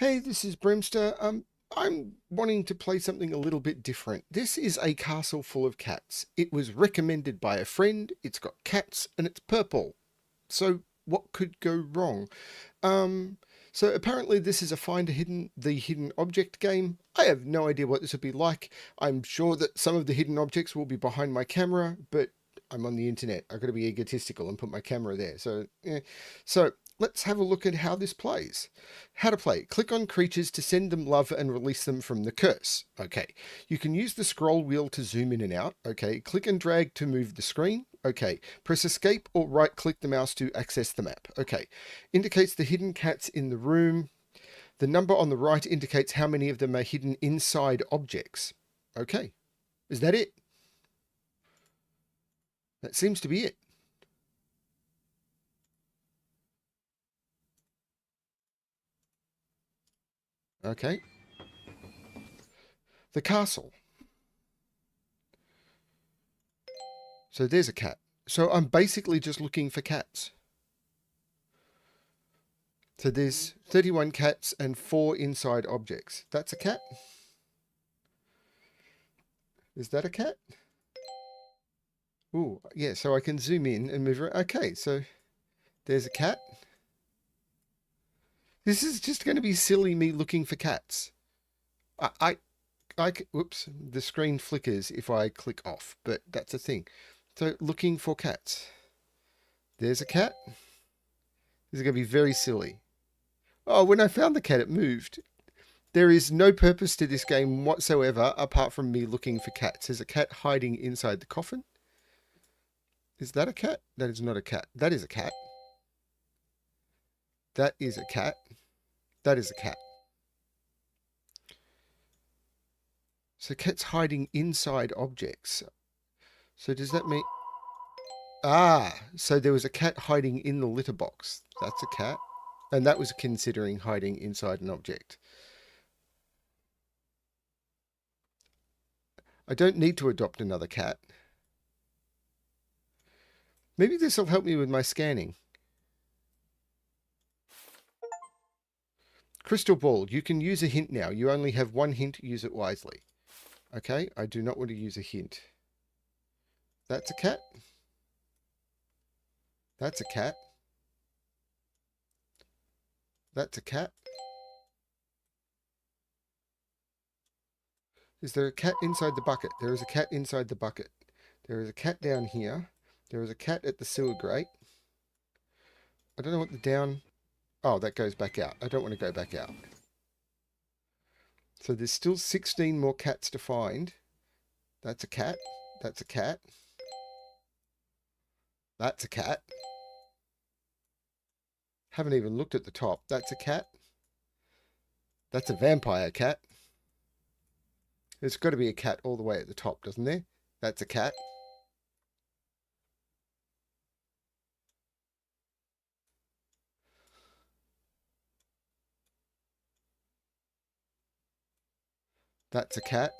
Hey, this is Brimster. I'm wanting to play something a little bit different. This is a castle full of cats. It was recommended by a friend. It's got cats and it's purple. So what could go wrong? Um, so apparently this is a the hidden object game. I have no idea what this would be like. I'm sure that some of the hidden objects will be behind my camera, but I'm on the internet. I've got to be egotistical and put my camera there. So let's have a look at how this plays. How to play. Click on creatures to send them love and release them from the curse. Okay. You can use the scroll wheel to zoom in and out. Okay. Click and drag to move the screen. Okay. Press escape or right click the mouse to access the map. Okay. Indicates the hidden cats in the room. The number on the right indicates how many of them are hidden inside objects. Okay. Is that it? That seems to be it. Okay. The castle. So there's a cat. So I'm basically just looking for cats. So there's 31 cats and 4 inside objects. That's a cat? Is that a cat? Ooh, yeah, so I can zoom in and move around. Okay, so there's a cat. This is just going to be silly me looking for cats. Whoops, the screen flickers if I click off, but that's a thing. So looking for cats. There's a cat. This is going to be very silly. Oh, when I found the cat, it moved. There is no purpose to this game whatsoever apart from me looking for cats. There's a cat hiding inside the coffin. Is that a cat? That is not a cat. That is a cat. That is a cat. That is a cat. So cat's hiding inside objects. So does that mean... Ah, so there was a cat hiding in the litter box. That's a cat. And that was considering hiding inside an object. I don't need to adopt another cat. Maybe this will help me with my scanning. Crystal ball. You can use a hint now. You only have one hint. Use it wisely. Okay, I do not want to use a hint. That's a cat. That's a cat. That's a cat. Is there a cat inside the bucket? There is a cat inside the bucket. There is a cat down here. There is a cat at the sewer grate. I don't know what the down... Oh, that goes back out. I don't want to go back out. So there's still 16 more cats to find. That's a cat. That's a cat. That's a cat. Haven't even looked at the top. That's a cat. That's a vampire cat. There's got to be a cat all the way at the top, doesn't there? That's a cat. That's a cat.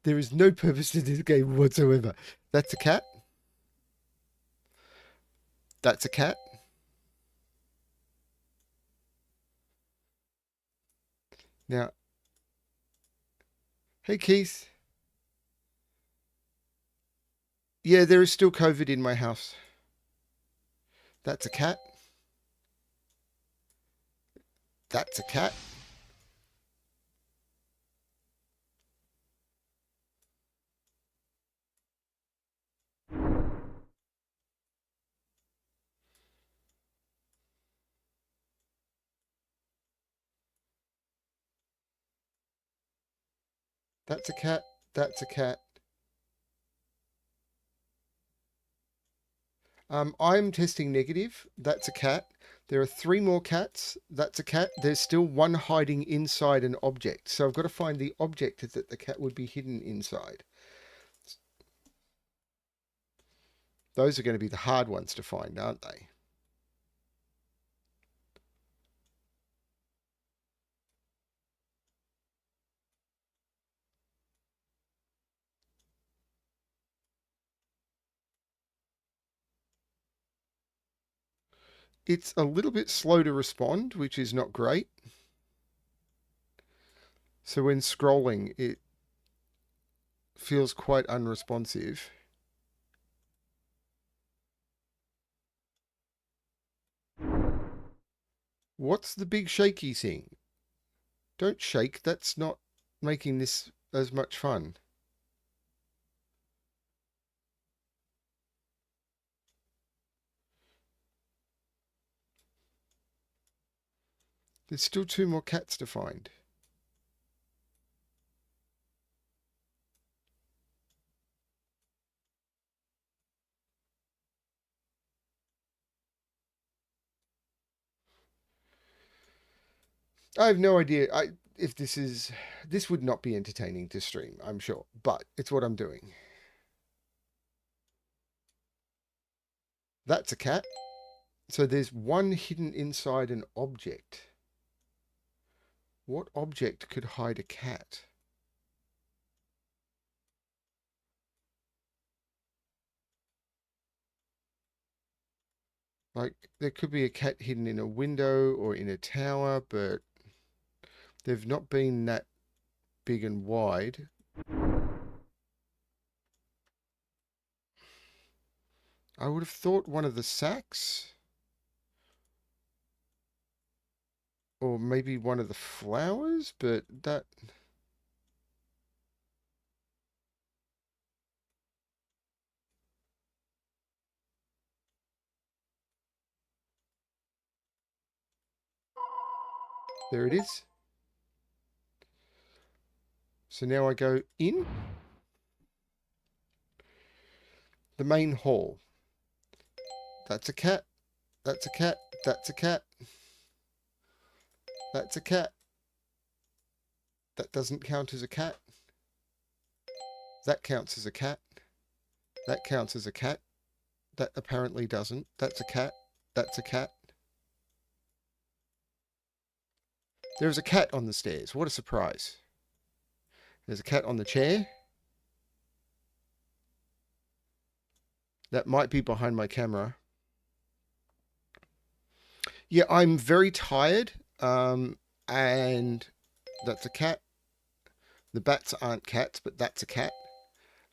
There is no purpose to this game whatsoever. That's a cat. That's a cat. Now, hey Keith. Yeah, there is still COVID in my house. That's a cat. That's a cat. That's a cat. That's a cat. I'm testing negative. That's a cat. There are 3 more cats. That's a cat. There's still one hiding inside an object. So I've got to find the object that the cat would be hidden inside. Those are going to be the hard ones to find, aren't they? It's a little bit slow to respond, which is not great. So when scrolling, it feels quite unresponsive. What's the big shaky thing? Don't shake, that's not making this as much fun. There's still 2 more cats to find. I have no idea if this would not be entertaining to stream, I'm sure, but it's what I'm doing. That's a cat. So there's one hidden inside an object. What object could hide a cat? Like, there could be a cat hidden in a window or in a tower, but they've not been that big and wide. I would have thought one of the sacks. Or maybe one of the flowers, but that... There it is. So now I go in the main hall. That's a cat. That's a cat. That's a cat. That's a cat. That doesn't count as a cat. That counts as a cat. That counts as a cat. That apparently doesn't. That's a cat. That's a cat. There's a cat on the stairs. What a surprise. There's a cat on the chair. That might be behind my camera. Yeah, I'm very tired. And that's a cat. The bats aren't cats, but that's a cat.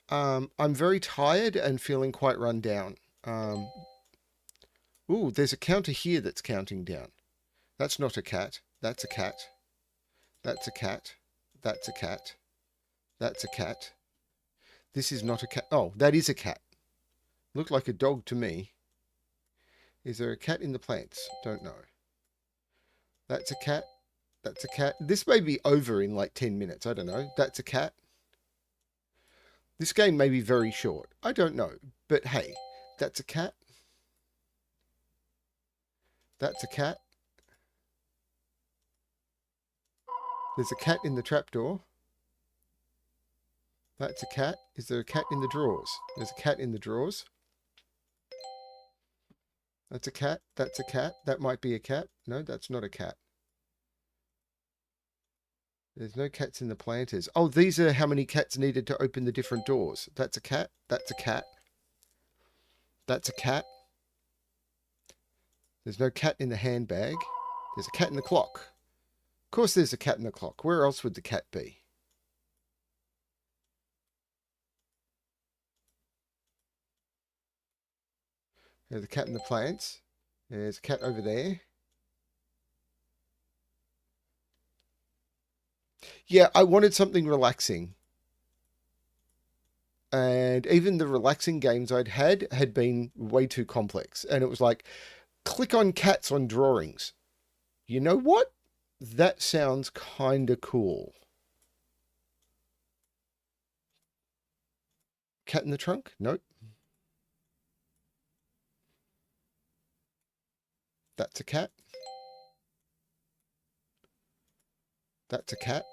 I'm very tired and feeling quite run down. Ooh, there's a counter here that's counting down. That's not a cat. That's a cat. That's a cat. That's a cat. That's a cat. This is not a cat. Oh, that is a cat. Looked like a dog to me. Is there a cat in the plants? Don't know. That's a cat. That's a cat. This may be over in like 10 minutes. I don't know. That's a cat. This game may be very short. I don't know. But hey, that's a cat. That's a cat. There's a cat in the trapdoor. That's a cat. Is there a cat in the drawers? There's a cat in the drawers. That's a cat. That's a cat. That might be a cat. No, that's not a cat. There's no cats in the planters. Oh, these are how many cats needed to open the different doors. That's a cat. That's a cat. That's a cat. There's no cat in the handbag. There's a cat in the clock. Of course there's a cat in the clock. Where else would the cat be? There's a cat in the plants. There's a cat over there. Yeah, I wanted something relaxing. And even the relaxing games I'd had been way too complex. And it was like, click on cats on drawings. You know what? That sounds kind of cool. Cat in the trunk? Nope. That's a cat. That's a cat.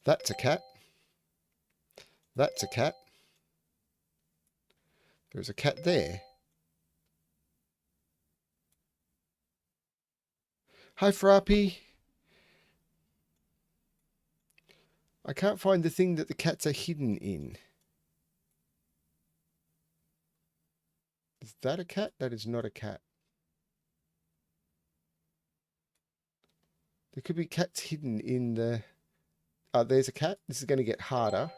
That's a cat. That's a cat. There's a cat there. Hi, Frappy. I can't find the thing that the cats are hidden in. Is that a cat? That is not a cat. There could be cats hidden in the... Oh, there's a cat. This is going to get harder.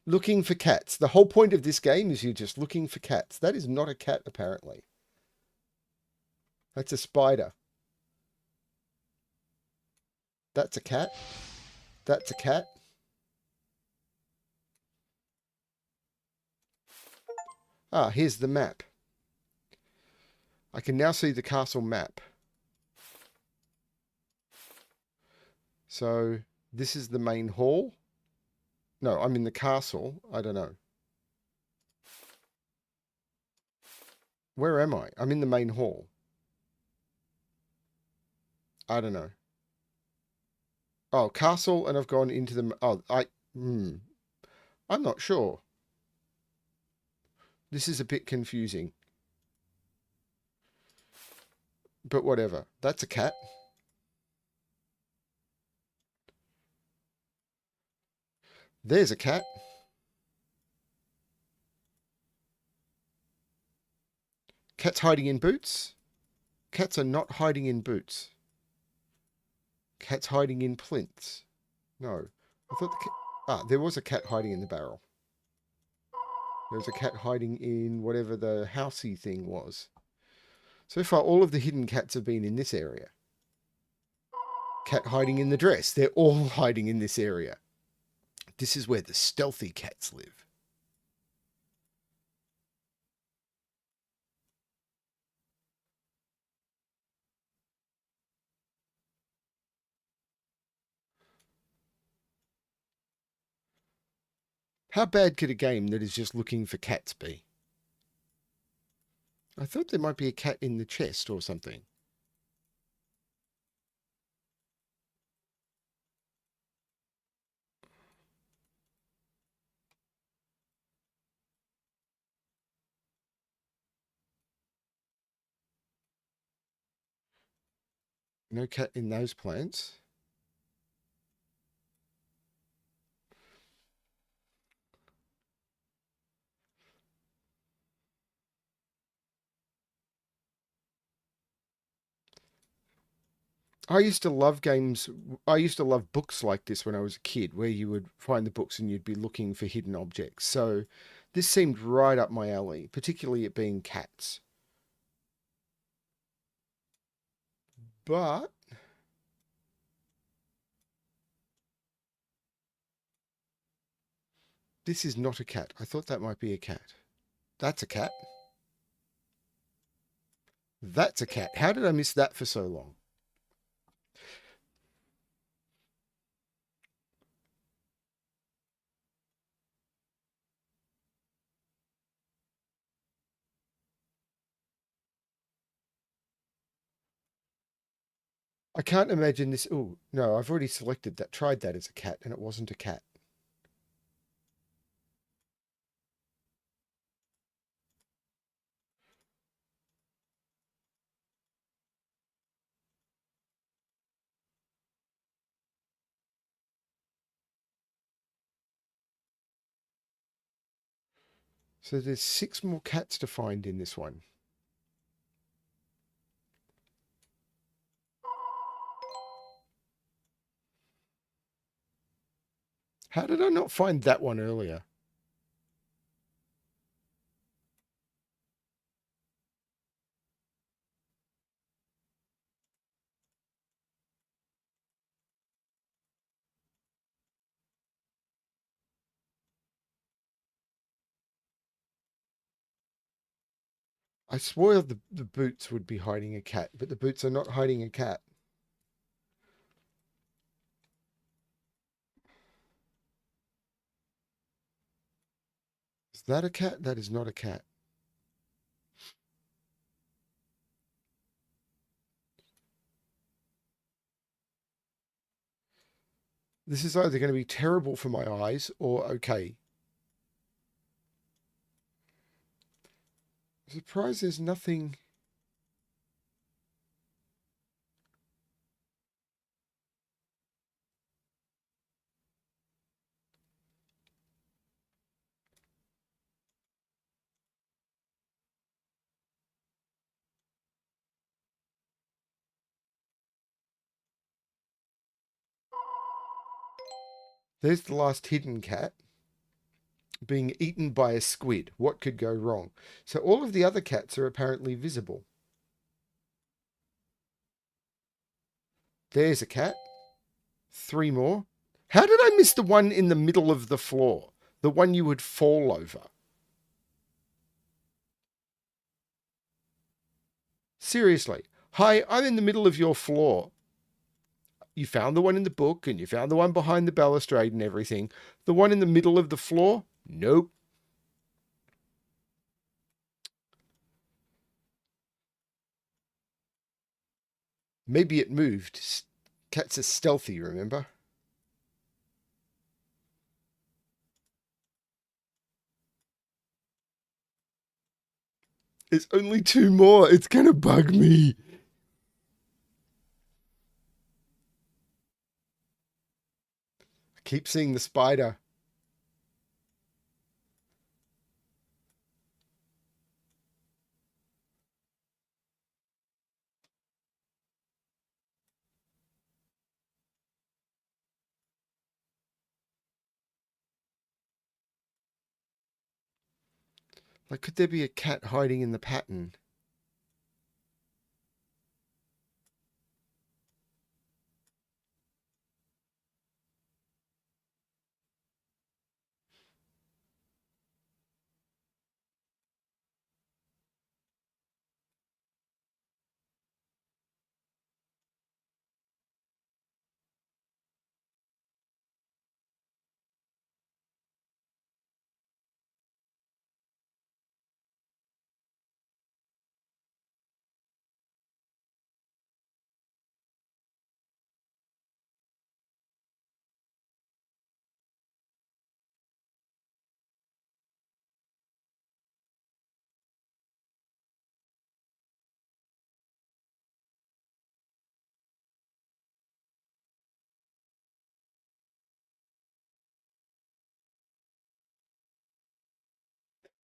Looking for cats. The whole point of this game is you're just looking for cats. That is not a cat, apparently. That's a spider. That's a cat. That's a cat. Ah, here's the map. I can now see the castle map. So this is the main hall. No, I'm in the castle. I don't know. Where am I? I'm in the main hall. I don't know. Oh, castle, and I've gone into the... Oh, I'm not sure. This is a bit confusing. But whatever. That's a cat. There's a cat. Cat's hiding in boots. Cats are not hiding in boots. Cat's hiding in plinths. No. I thought the cat... Ah, there was a cat hiding in the barrel. There was a cat hiding in whatever the housey thing was. So far, all of the hidden cats have been in this area. Cat hiding in the dress. They're all hiding in this area. This is where the stealthy cats live. How bad could a game that is just looking for cats be? I thought there might be a cat in the chest or something. No cat in those plants. I used to love games. I used to love books like this when I was a kid, where you would find the books and you'd be looking for hidden objects. So this seemed right up my alley, particularly it being cats. But this is not a cat. I thought that might be a cat. That's a cat. That's a cat. How did I miss that for so long? I can't imagine this. Oh, no, I've already selected that, tried that as a cat, and it wasn't a cat. So there's 6 more cats to find in this one. How did I not find that one earlier? I swore the boots would be hiding a cat, but the boots are not hiding a cat. Is that a cat? That is not a cat. This is either going to be terrible for my eyes or okay. I'm surprised there's nothing. There's the last hidden cat being eaten by a squid. What could go wrong? So all of the other cats are apparently visible. There's a cat. 3 more. How did I miss the one in the middle of the floor? The one you would fall over. Seriously. Hi, I'm in the middle of your floor. You found the one in the book and you found the one behind the balustrade and everything. The one in the middle of the floor? Nope. Maybe it moved. Cats are stealthy, remember? There's only 2 more. It's going to bug me. I keep seeing the spider. Like, could there be a cat hiding in the pattern?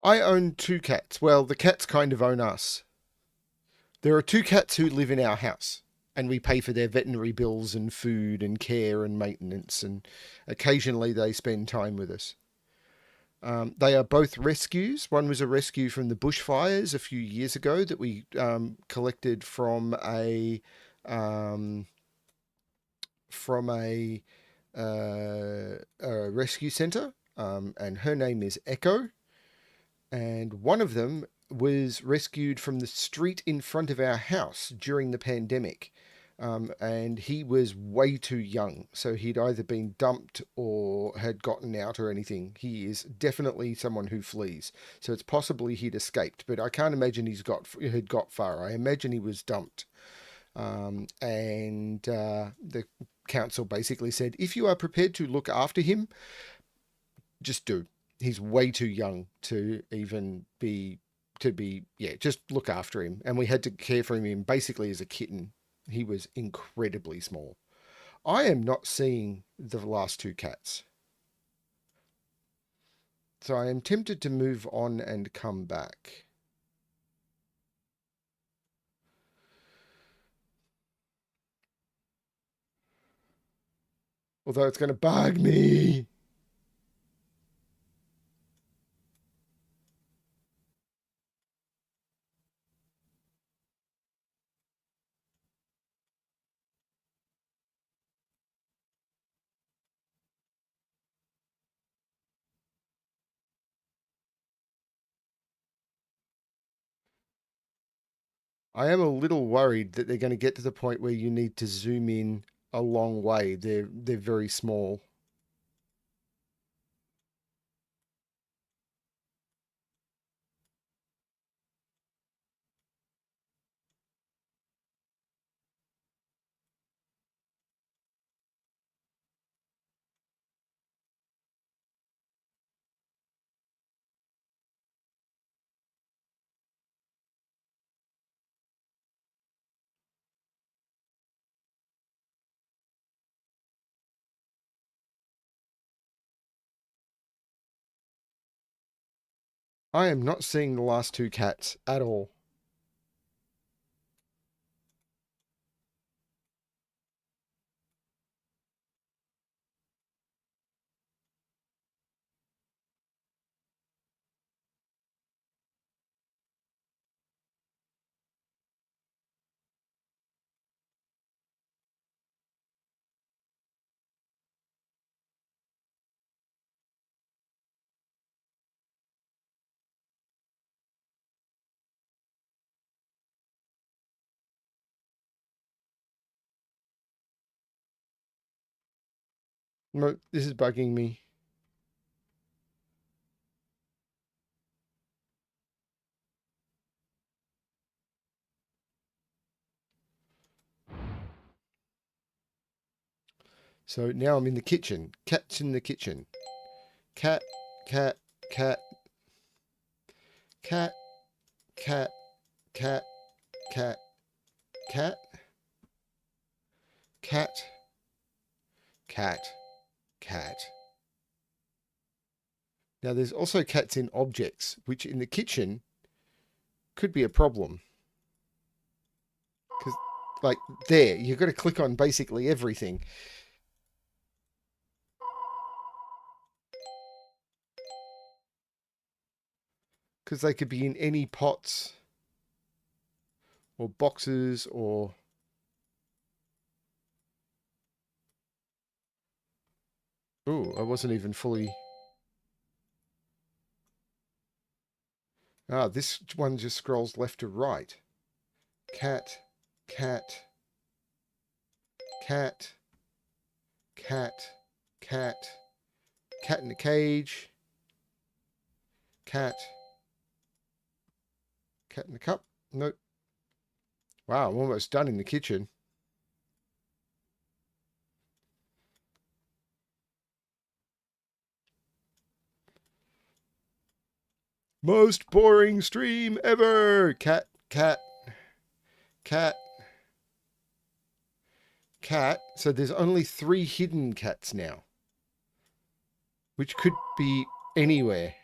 I own 2 cats. Well, the cats kind of own us. There are 2 cats who live in our house, and we pay for their veterinary bills and food and care and maintenance, and occasionally they spend time with us. They are both rescues. One was a rescue from the bushfires a few years ago that we collected um, from a rescue centre, and her name is Echo. And one of them was rescued from the street in front of our house during the pandemic. And he was way too young. So he'd either been dumped or had gotten out or anything. He is definitely someone who flees. So it's possibly he'd escaped, but I can't imagine had got far. I imagine he was dumped. And the council basically said, if you are prepared to look after him, just do. He's way too young to even be, yeah, just look after him. And we had to care for him basically as a kitten. He was incredibly small. I am not seeing the last 2 cats. So I am tempted to move on and come back. Although it's going to bug me. I am a little worried that they're going to get to the point where you need to zoom in a long way. They're very small. I am not seeing the last 2 cats at all. No, this is bugging me. So now I'm in the kitchen. Cat's in the kitchen. Cat, cat, cat, cat, cat, cat, cat, cat, cat, cat, cat. Now there's also cats in objects, which in the kitchen could be a problem. Because, like, there, you've got to click on basically everything. Because they could be in any pots or boxes or... Oh, I wasn't even fully... Ah, this one just scrolls left to right. Cat, cat, cat, cat, cat, cat in a cage, cat, cat in a cup. Nope. Wow, I'm almost done in the kitchen. Most boring stream ever. Cat, cat, cat, cat. So there's only 3 hidden cats now, which could be anywhere.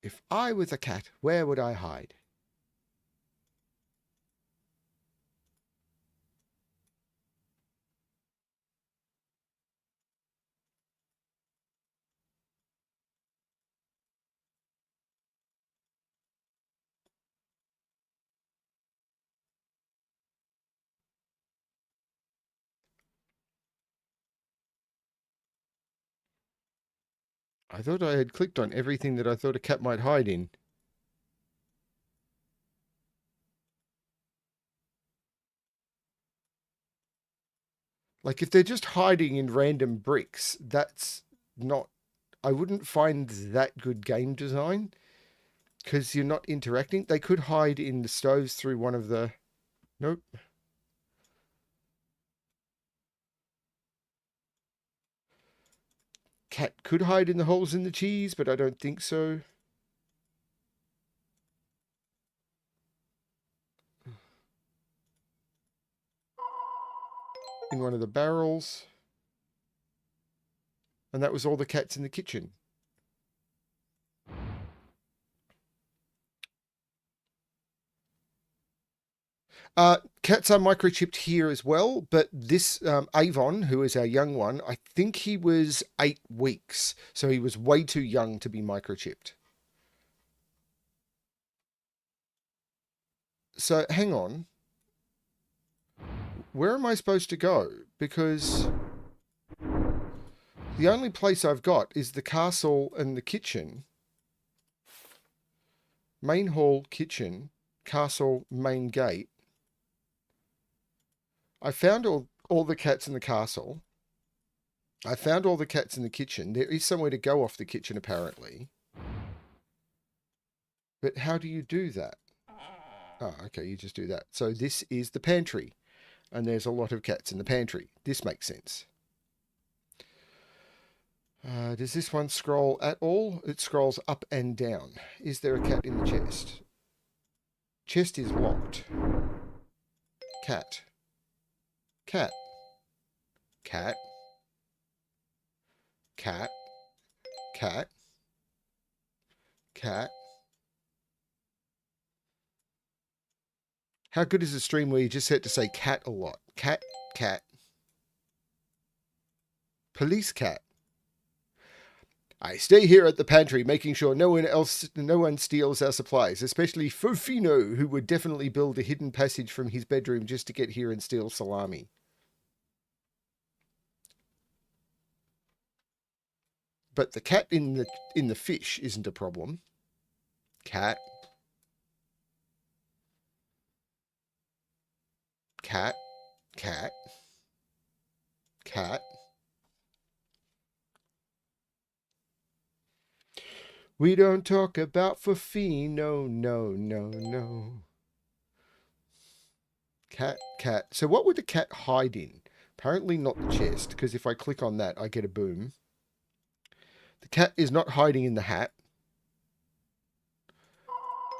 If I was a cat, where would I hide? I thought I had clicked on everything that I thought a cat might hide in. Like, if they're just hiding in random bricks, that's not... I wouldn't find that good game design, because you're not interacting. They could hide in the stoves through one of the... Nope. Cat could hide in the holes in the cheese, but I don't think so. In one of the barrels. And that was all the cats in the kitchen. Cats are microchipped here as well, but this Avon, who is our young one, I think he was 8 weeks, so he was way too young to be microchipped. So hang on, where am I supposed to go? Because the only place I've got is the castle and the kitchen. Main hall, kitchen, castle, main gate. I found all the cats in the castle. I found all the cats in the kitchen. There is somewhere to go off the kitchen, apparently. But how do you do that? Oh, okay, you just do that. So this is the pantry. And there's a lot of cats in the pantry. This makes sense. Does this one scroll at all? It scrolls up and down. Is there a cat in the chest? Chest is locked. Cat. Cat. Cat. Cat. Cat. Cat. How good is a stream where you just had to say cat a lot? Cat, cat. Police cat. I stay here at the pantry, making sure no one steals our supplies, especially Fofino, who would definitely build a hidden passage from his bedroom just to get here and steal salami. But the cat in the fish isn't a problem. Cat. Cat. Cat. Cat. We don't talk about Fafine. No, no, no, no. Cat, cat. So what would the cat hide in? Apparently not the chest, because if I click on that, I get a boom. The cat is not hiding in the hat.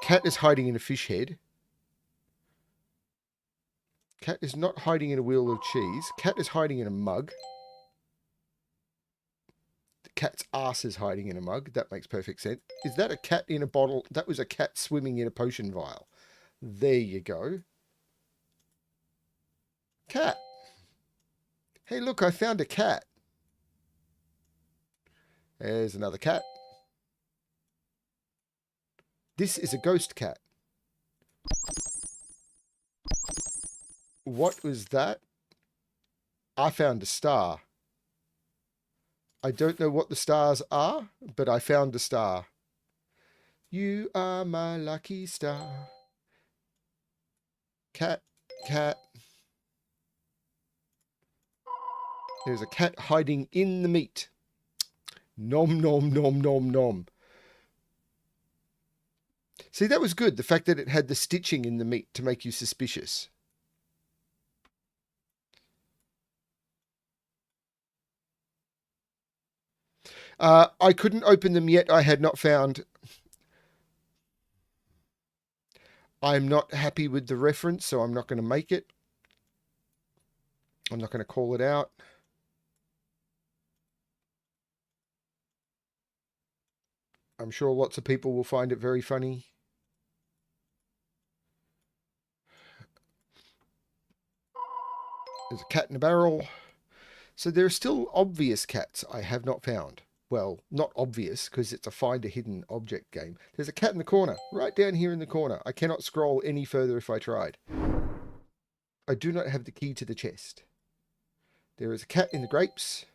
Cat is hiding in a fish head. Cat is not hiding in a wheel of cheese. Cat is hiding in a mug. The cat's ass is hiding in a mug. That makes perfect sense. Is that a cat in a bottle? That was a cat swimming in a potion vial. There you go. Cat. Hey, look, I found a cat. There's another cat. This is a ghost cat. What was that? I found a star. I don't know what the stars are, but I found a star. You are my lucky star. Cat, cat. There's a cat hiding in the meat. Nom, nom, nom, nom, nom. See, that was good. The fact that it had the stitching in the meat to make you suspicious. I couldn't open them yet. I had not found. I'm not happy with the reference, so I'm not going to make it. I'm not going to call it out. I'm sure lots of people will find it very funny. There's a cat in a barrel. So there are still obvious cats I have not found. Well, not obvious, because it's a find a hidden object game. There's a cat in the corner, right down here in the corner. I cannot scroll any further if I tried. I do not have the key to the chest. There is a cat in the grapes.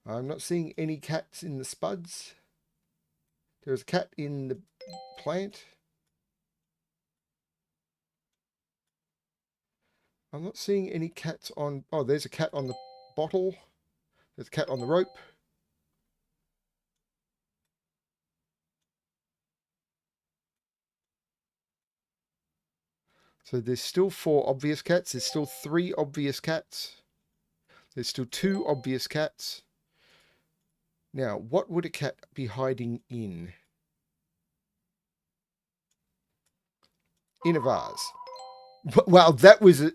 I'm not seeing any cats in the spuds. There's a cat in the plant. I'm not seeing any cats on... Oh, there's a cat on the bottle. There's a cat on the rope. So there's still 4 obvious cats. There's still 3 obvious cats. There's still 2 obvious cats. Now, what would a cat be hiding in? In a vase. Well, that was...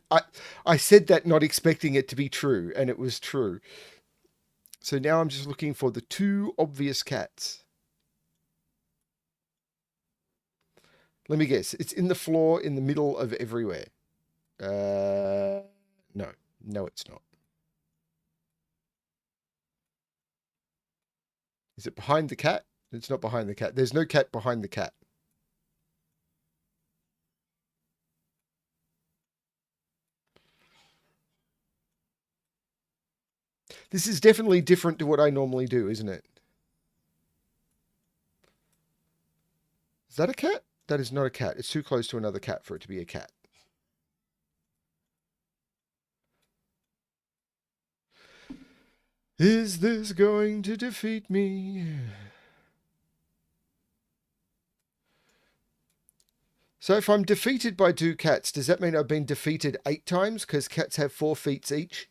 I said that not expecting it to be true, and it was true. So now I'm just looking for the 2 obvious cats. Let me guess. It's in the floor in the middle of everywhere. No. No, it's not. Is it behind the cat? It's not behind the cat. There's no cat behind the cat. This is definitely different to what I normally do, isn't it? Is that a cat? That is not a cat. It's too close to another cat for it to be a cat. Is this going to defeat me? So if I'm defeated by 2 cats, does that mean I've been defeated 8 times? Because cats have 4 feet each.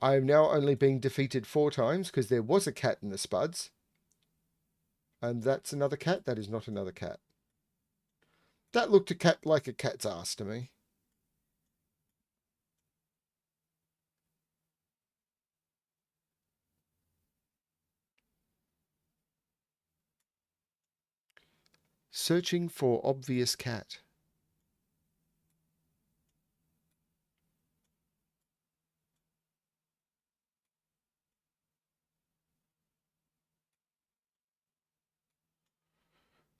I am now only being defeated 4 times because there was a cat in the spuds. And that's another cat. That is not another cat. That looked like a cat's ass to me. Searching for obvious cat.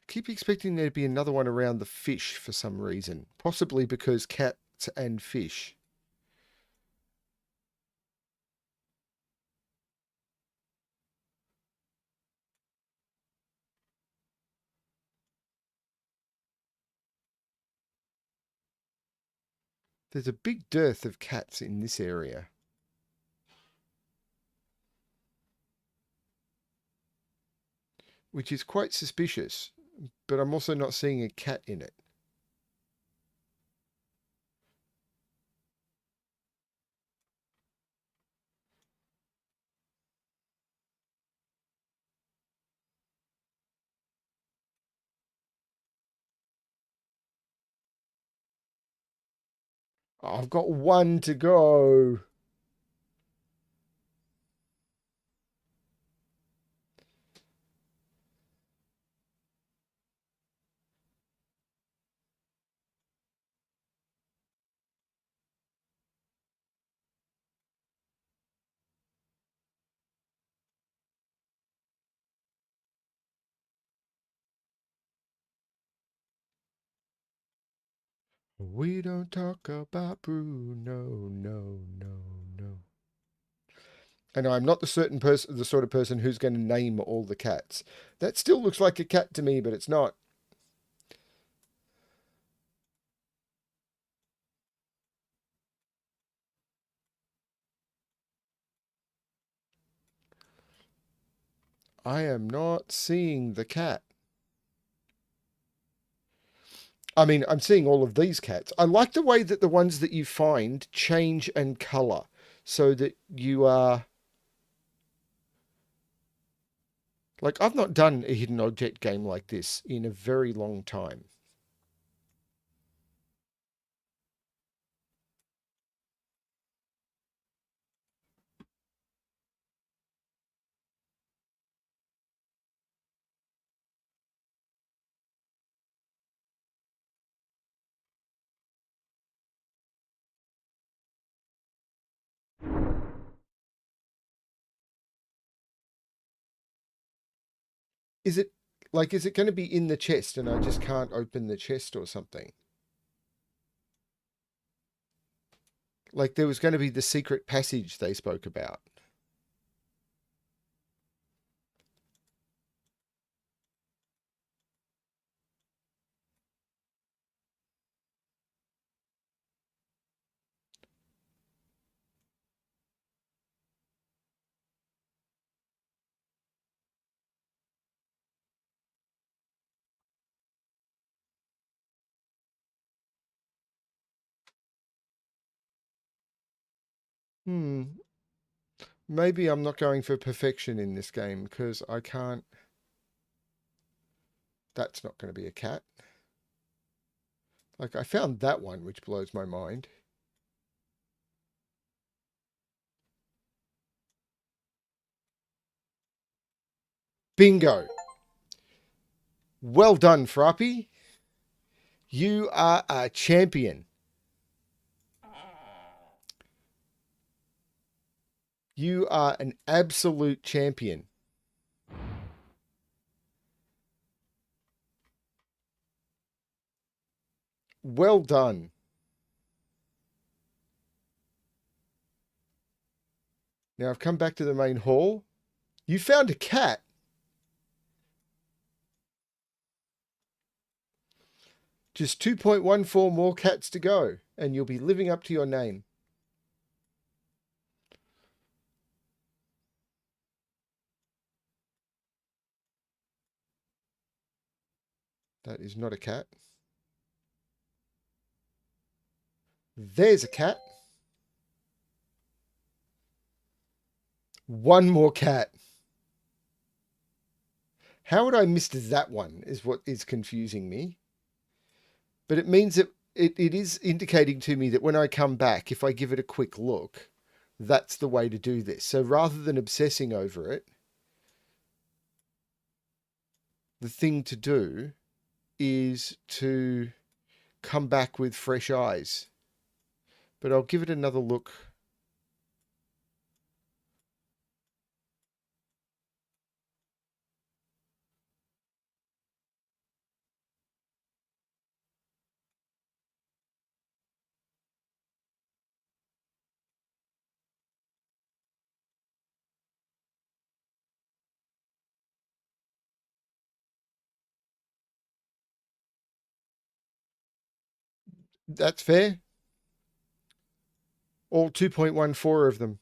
keep expecting there to be another one around the fish for some reason. Possibly because cats and fish. There's a big dearth of cats in this area. Which is quite suspicious, but I'm also not seeing a cat in it. Oh, I've got one to go. We don't talk about Bruno, no, no, no. And I'm not the the sort of person who's going to name all the cats. That still looks like a cat to me, but it's not. I am not seeing the cat. I mean, I'm seeing all of these cats. I like the way that the ones that you find change and color so that you are. Like, I've not done a hidden object game like this in a very long time. Is it is it going to be in the chest and I just can't open the chest or something? Like there was going to be the secret passage they spoke about. Hmm. Maybe I'm not going for perfection in this game because I can't. That's not going to be a cat. Like I found that one, which blows my mind. Bingo. Well done, Frappy. You are a champion. You are an absolute champion. Well done. Now I've come back to the main hall. You found a cat. Just 2.14 more cats to go, and you'll be living up to your name. That is not a cat. There's a cat. One more cat. How would I miss that one is what is confusing me. But it means that it is indicating to me that when I come back, if I give it a quick look, that's the way to do this. So rather than obsessing over it, the thing to do is to come back with fresh eyes. But I'll give it another look. That's fair. All 2.14 of them.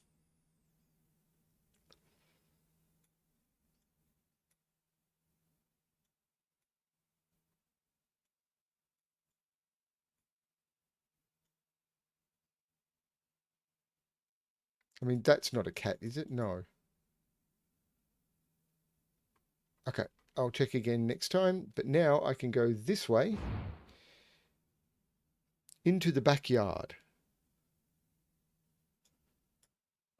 I mean, that's not a cat, is it? No. Okay, I'll check again next time. But now I can go this way into the backyard.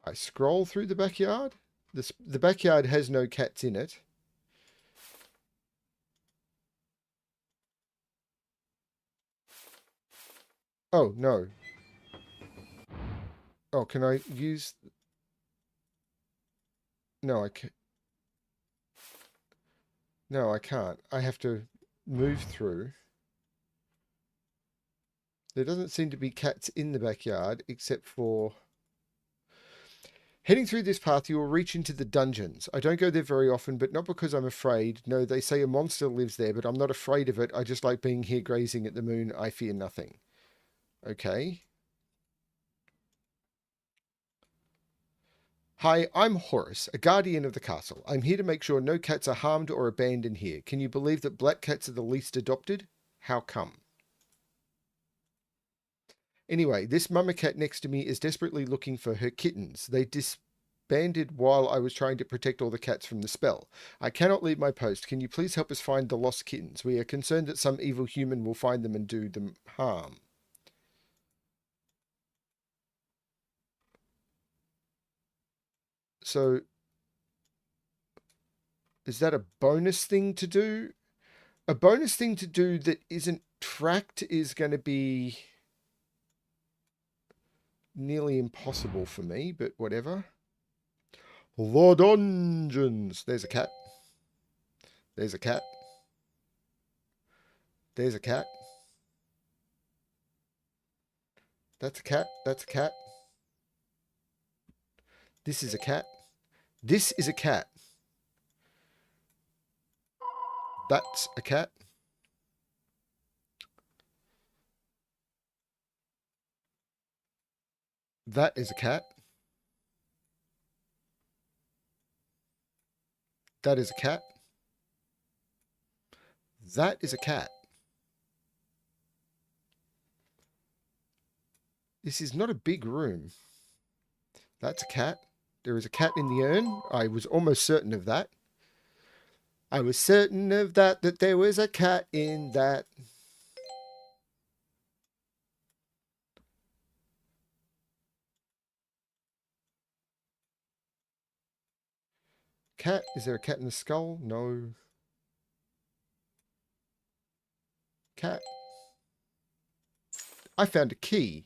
I scroll through the backyard. The backyard has no cats in it. Oh, no. Oh, can I use... No, I can't. No, I can't. I have to move through. There doesn't seem to be cats in the backyard, except for... Heading through this path, you will reach into the dungeons. I don't go there very often, but not because I'm afraid. No, they say a monster lives there, but I'm not afraid of it. I just like being here grazing at the moon. I fear nothing. Okay. Hi, I'm Horace, a guardian of the castle. I'm here to make sure no cats are harmed or abandoned here. Can you believe that black cats are the least adopted? How come? Anyway, this mama cat next to me is desperately looking for her kittens. They disbanded while I was trying to protect all the cats from the spell. I cannot leave my post. Can you please help us find the lost kittens? We are concerned that some evil human will find them and do them harm. So, is that a bonus thing to do? A bonus thing to do that isn't tracked is going to be nearly impossible for me, but whatever. The dungeons. There's a cat. There's a cat. There's a cat. That's a cat. That's a cat. This is a cat. This is a cat. That's a cat. That is a cat. That is a cat. That is a cat. This is not a big room. That's a cat. There is a cat in the urn. I was almost certain of that. I was certain of that there was a cat in that. Cat? Is there a cat in the skull? No. Cat. I found a key.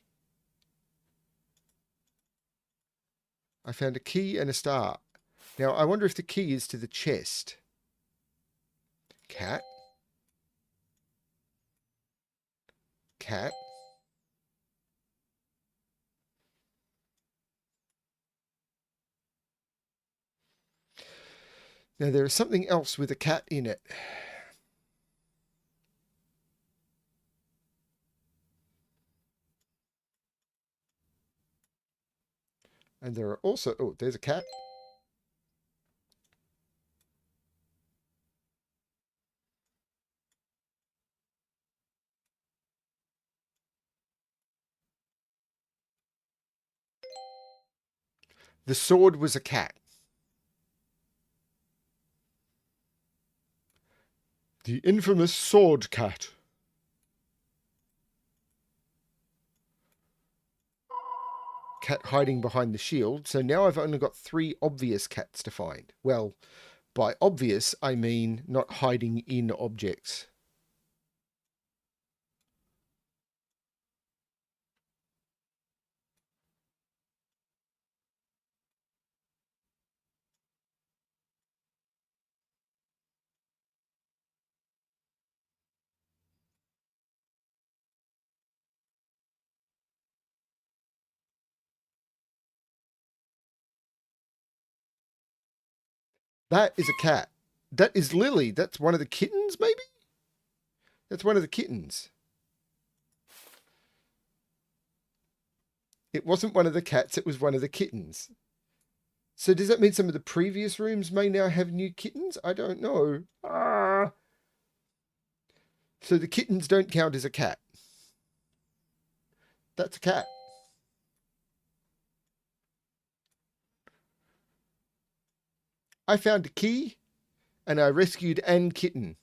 I found a key and a star. Now, I wonder if the key is to the chest. Cat. Cat. Now, there is something else with a cat in it. And there are also... Oh, there's a cat. The sword was a cat. The infamous sword cat. Cat hiding behind the shield. So now I've only got 3 obvious cats to find. Well, by obvious, I mean not hiding in objects. That is a cat. That is Lily. That's one of the kittens, maybe? That's one of the kittens. It wasn't one of the cats, it was one of the kittens. So does that mean some of the previous rooms may now have new kittens? I don't know. Ah. So the kittens don't count as a cat. That's a cat. I found a key and I rescued an kitten.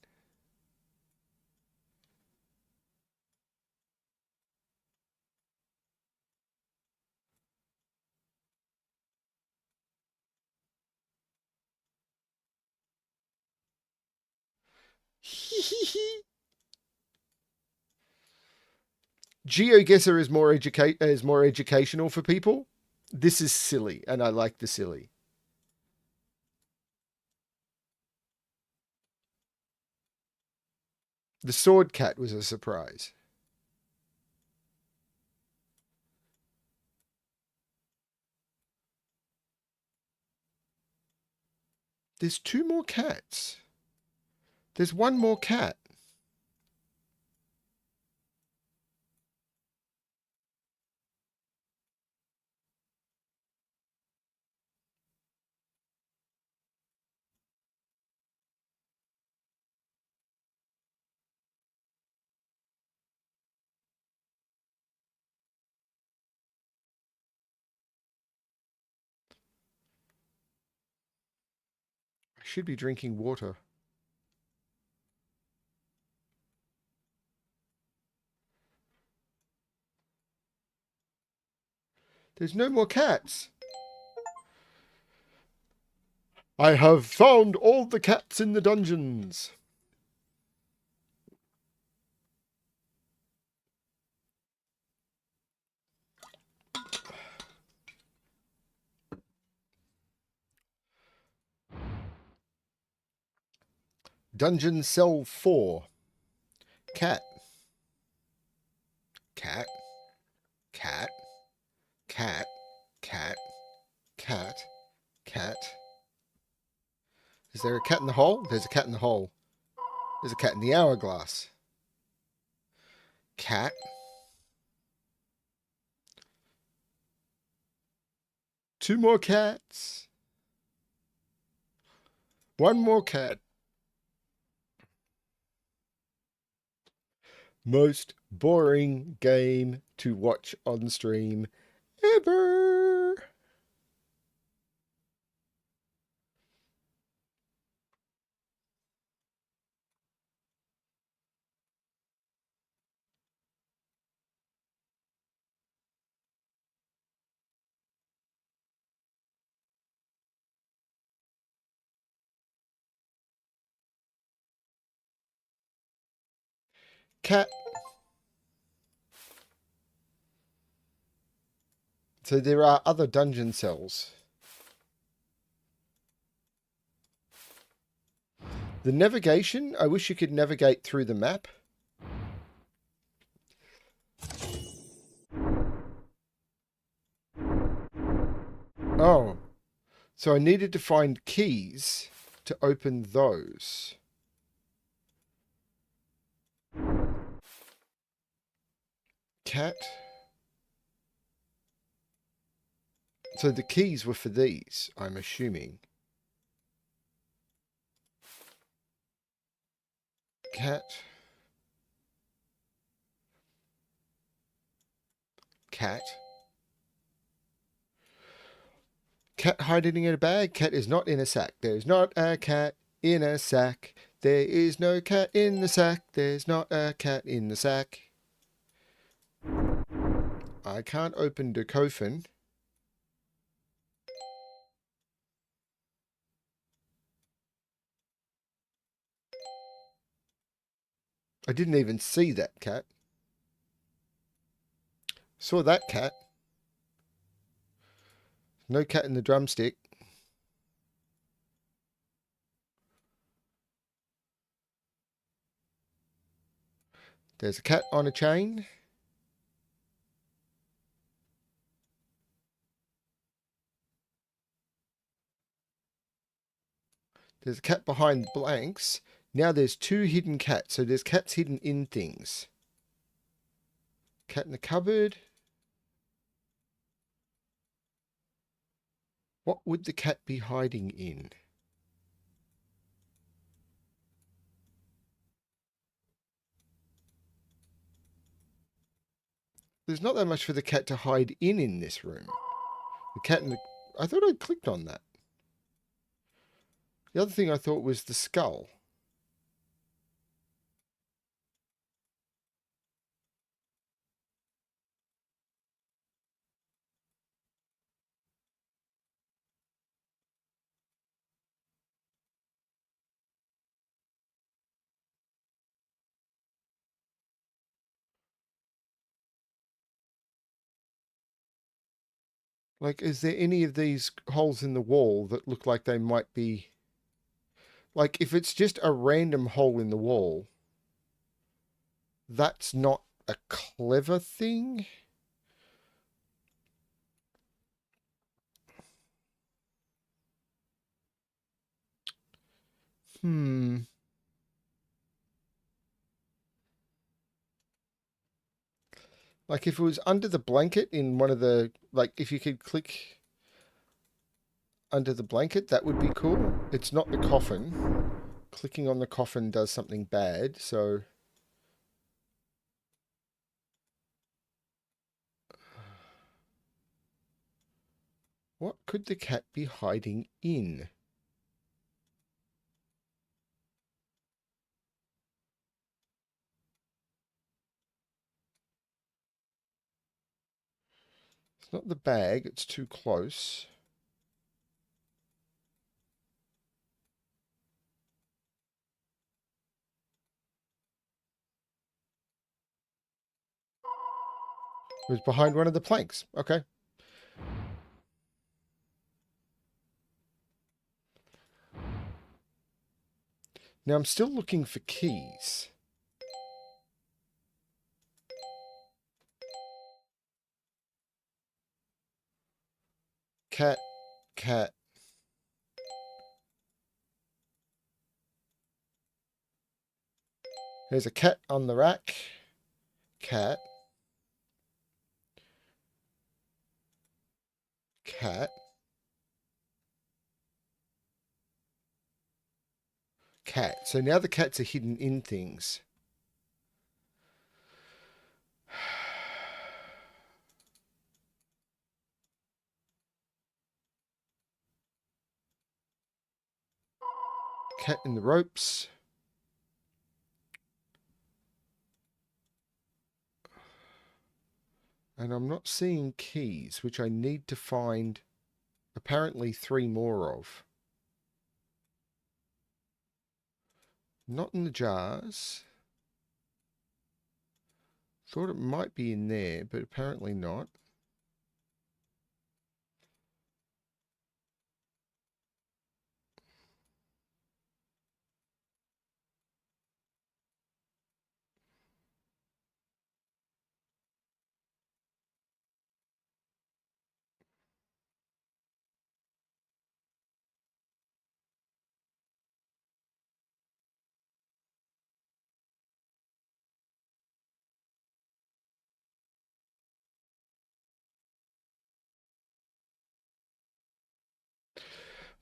GeoGuessr is more educational for people. This is silly, and I like the silly. The sword cat was a surprise. There's two more cats. There's one more cat. I should be drinking water. There's no more cats. I have found all the cats in the dungeons. Dungeon cell 4. Cat. Cat. Cat. Cat. Cat. Cat. Cat. Is there a cat in the hole? There's a cat in the hole. There's a cat in the hourglass. Cat. Two more cats. One more cat. Most boring game to watch on stream ever. Cat. So there are other dungeon cells. The navigation, I wish you could navigate through the map. Oh, so I needed to find keys to open those. Cat. So the keys were for these, I'm assuming. Cat. Cat. Cat hiding in a bag. Cat is not in a sack. There is not a cat in a sack. There is no cat in the sack. There's not a cat in the sack. I can't open the coffin. I didn't even see that cat. Saw that cat. No cat in the drumstick. There's a cat on a chain. There's a cat behind blanks. Now there's two hidden cats. So there's cats hidden in things. Cat in the cupboard. What would the cat be hiding in? There's not that much for the cat to hide in this room. The cat and the... I thought I'd clicked on that. The other thing I thought was the skull. Like, is there any of these holes in the wall that look like they might be... Like, if it's just a random hole in the wall, that's not a clever thing. Hmm. Like, if it was under the blanket in one of the... Like, if you could click under the blanket, that would be cool. It's not the coffin. Clicking on the coffin does something bad, so... What could the cat be hiding in? It's not the bag, it's too close. It was behind one of the planks. Okay. Now I'm still looking for keys. Cat, cat. There's a cat on the rack. Cat. Cat. Cat. So now the cats are hidden in things. Cat in the ropes. And I'm not seeing keys, which I need to find apparently 3 more of. Not in the jars. Thought it might be in there, but apparently not.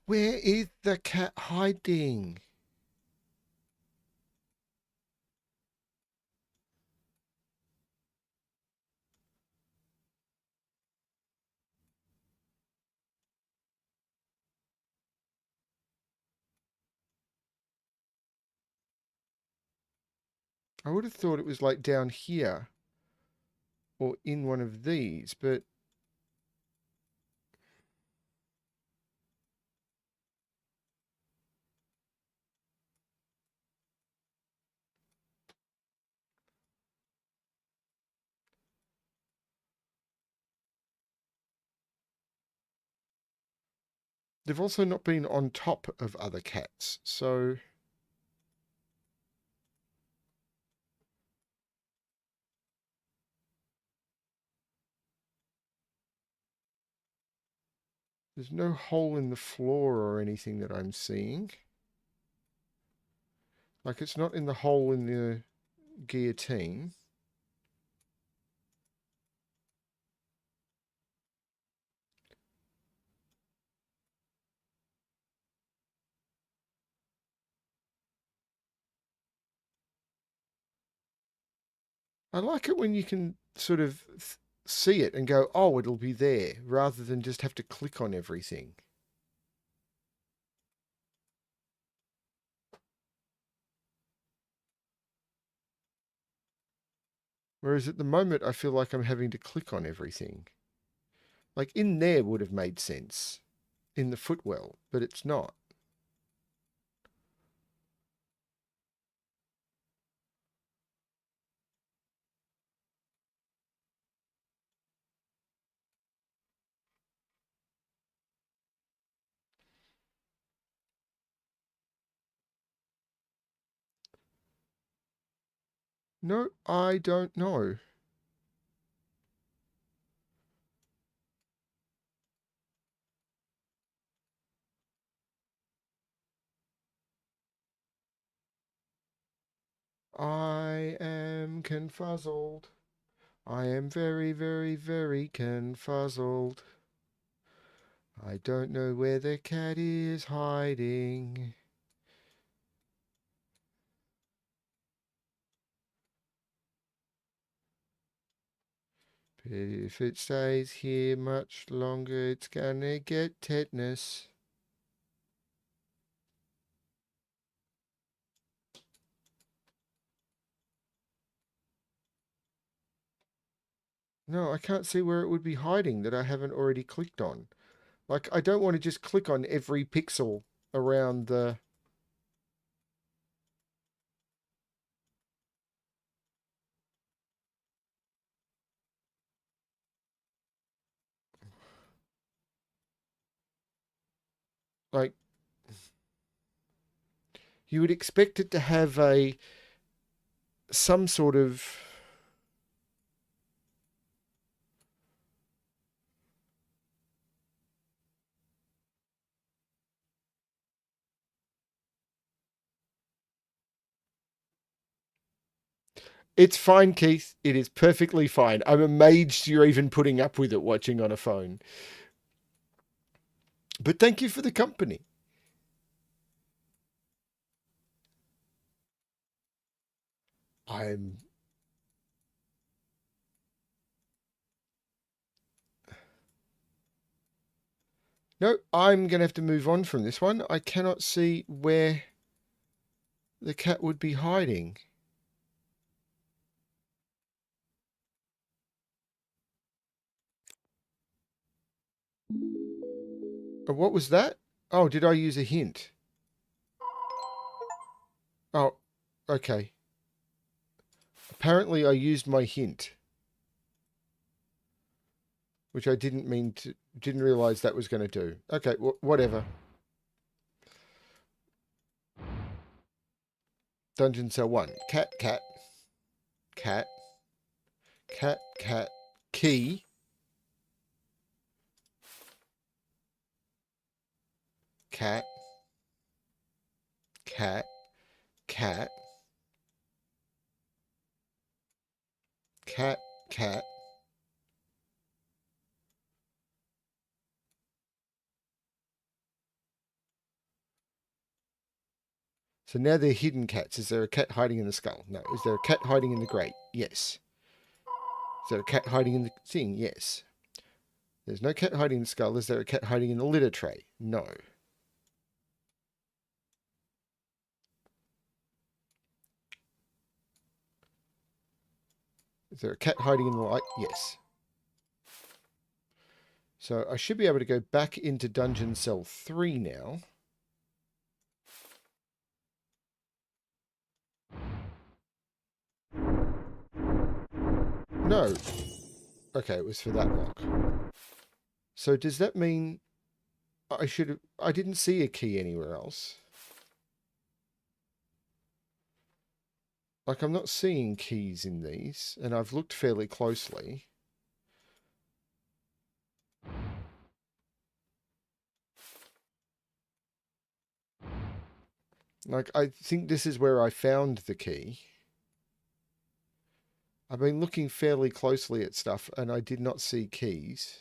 Where is the cat hiding? I would have thought it was like down here or in one of these, but they've also not been on top of other cats, so... There's no hole in the floor or anything that I'm seeing. Like, it's not in the hole in the guillotine. I like it when you can sort of see it and go, oh, it'll be there, rather than just have to click on everything. Whereas at the moment, I feel like I'm having to click on everything. Like in there would have made sense in the footwell, but it's not. No, I don't know. I am confuzzled. I am very, very, very confuzzled. I don't know where the cat is hiding. But if it stays here much longer, it's gonna get tetanus. No, I can't see where it would be hiding that I haven't already clicked on. Like, I don't want to just click on every pixel around the... Like, you would expect it to have some sort of... It's fine, Keith. It is perfectly fine. I'm amazed you're even putting up with it watching on a phone. But thank you for the company. I'm... No, I'm going to have to move on from this one. I cannot see where the cat would be hiding. What was that? Oh, did I use a hint? Oh, okay. Apparently I used my hint. Which I didn't realize that was going to do. Okay, whatever. Dungeon Cell 1. Cat, cat, cat, cat, cat, key, cat, cat, cat, cat, cat. So now they're hidden cats. Is there a cat hiding in the skull? No. Is there a cat hiding in the grate? Yes. Is there a cat hiding in the thing? Yes. There's no cat hiding in the skull. Is there a cat hiding in the litter tray? No. Is there a cat hiding in the light? Yes. So I should be able to go back into Dungeon Cell 3 now. No. Okay, it was for that lock. So does that mean I didn't see a key anywhere else? Like, I'm not seeing keys in these, and I've looked fairly closely. Like, I think this is where I found the key. I've been looking fairly closely at stuff, and I did not see keys.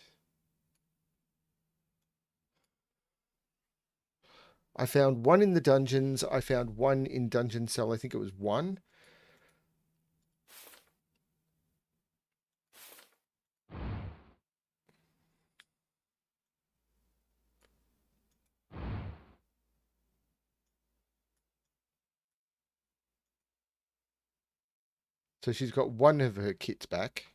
I found one in the dungeons. I found one in Dungeon Cell. I think it was 1. So she's got one of her kits back.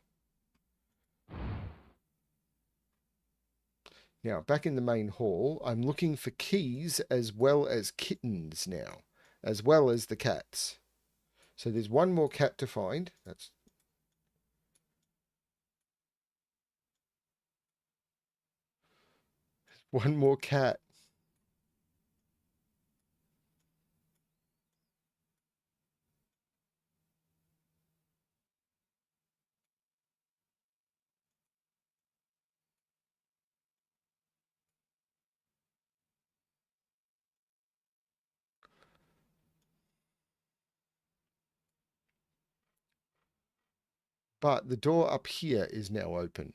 Now, back in the main hall, I'm looking for keys as well as kittens now, as well as the cats. So there's one more cat to find. That's one more cat. But the door up here is now open.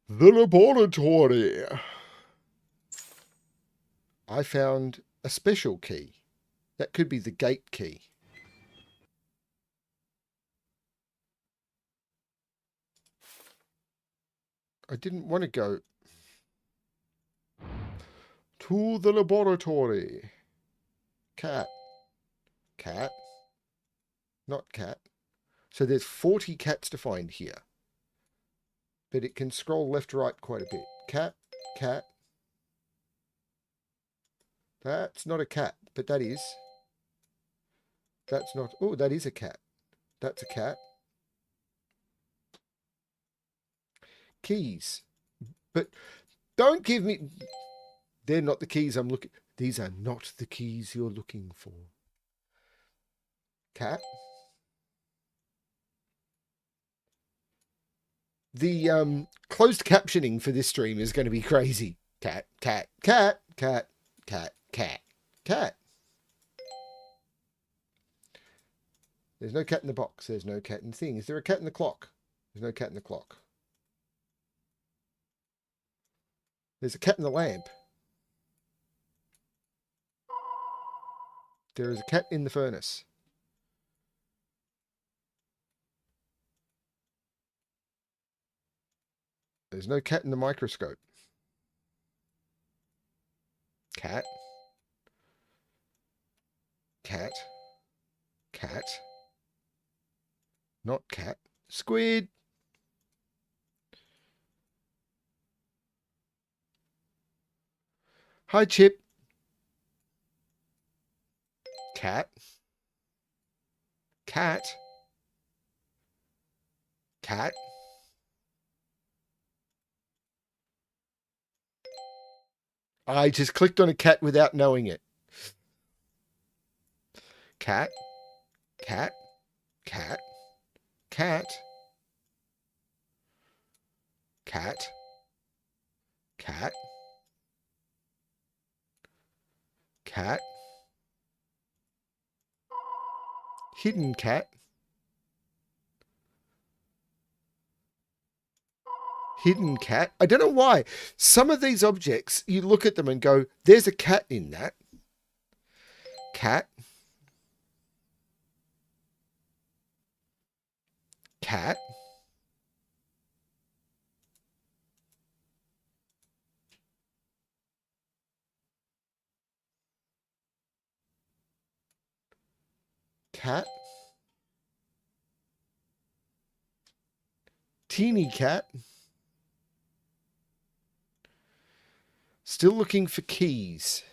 The laboratory. I found a special key. That could be the gate key. I didn't want to go to the laboratory. Cat. Cat. Not cat. So there's 40 cats to find here. But it can scroll left to right quite a bit. Cat. Cat. That's not a cat, but that is. That's not. Oh, that is a cat. That's a cat. Keys. But don't give me. They're not the keys I'm looking. These are not the keys you're looking for. Cat. The closed captioning for this stream is going to be crazy. Cat, cat, cat, cat, cat, cat, cat. There's no cat in the box. There's no cat in the thing. Is there a cat in the clock? There's no cat in the clock. There's a cat in the lamp. There is a cat in the furnace. There's no cat in the microscope. Cat. Cat. Cat. Not cat. Squid. Hi, Chip. Cat. Cat. Cat. I just clicked on a cat without knowing it. Cat. Cat. Cat. Cat. Cat. Cat. Cat. Hidden cat. Hidden cat. I don't know why. Some of these objects, you look at them and go, there's a cat in that. Cat. Cat. Cat. Teeny cat. Still looking for keys.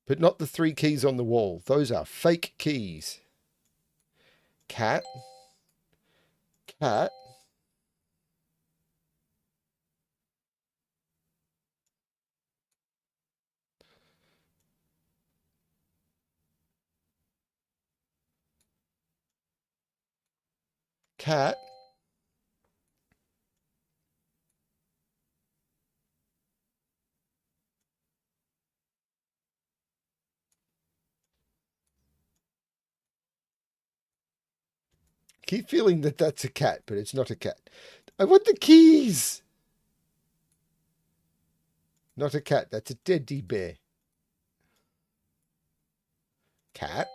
But not the 3 keys on the wall. Those are fake keys. Cat. Cat. Cat. Keep feeling that that's a cat, but it's not a cat. I want the keys. Not a cat. That's a teddy bear. Cat.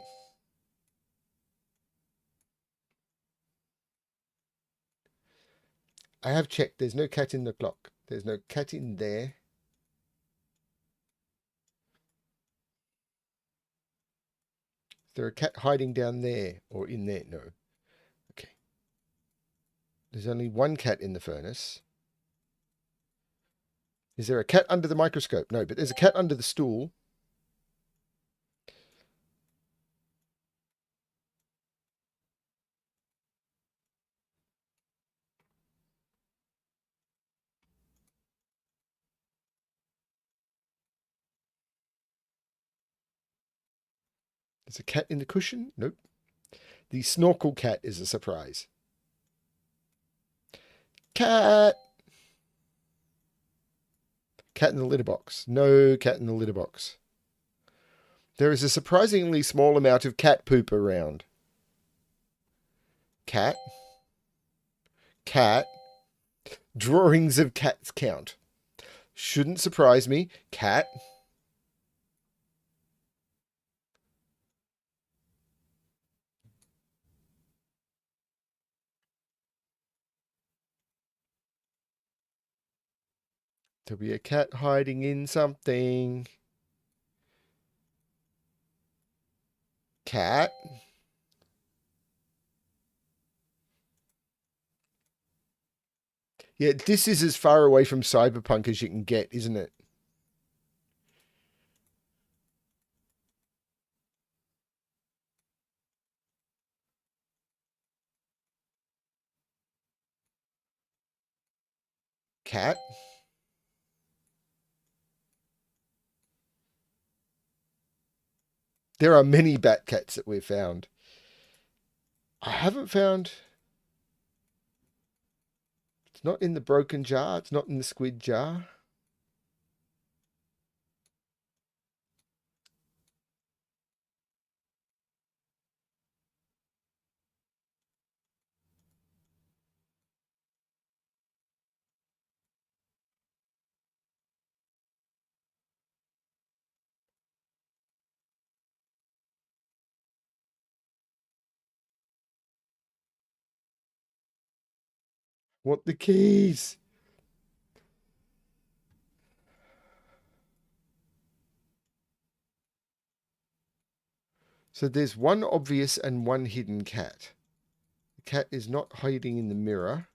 I have checked. There's no cat in the clock. There's no cat in there. Is there a cat hiding down there or in there? No. Okay. There's only one cat in the furnace. Is there a cat under the microscope? No, but there's a cat under the stool. There's a cat in the cushion? Nope. The snorkel cat is a surprise. Cat! Cat in the litter box. No cat in the litter box. There is a surprisingly small amount of cat poop around. Cat. Cat. Drawings of cats count. Shouldn't surprise me. Cat. There'll be a cat hiding in something. Cat. Yeah, this is as far away from cyberpunk as you can get, isn't it? Cat. There are many bat cats that we've found. I haven't found... It's not in the broken jar. It's not in the squid jar. Want the keys? So there's one obvious and one hidden cat. The cat is not hiding in the mirror.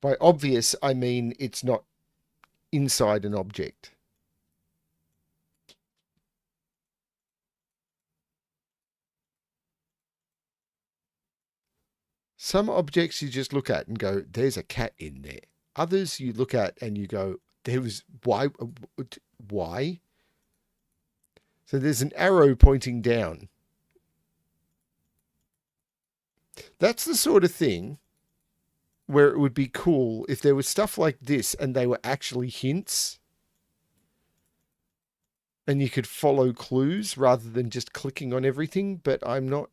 By obvious, I mean it's not inside an object. Some objects you just look at and go, there's a cat in there. Others you look at and you go, there was, why? Why? So there's an arrow pointing down. That's the sort of thing where it would be cool if there was stuff like this and they were actually hints and you could follow clues rather than just clicking on everything, but I'm not...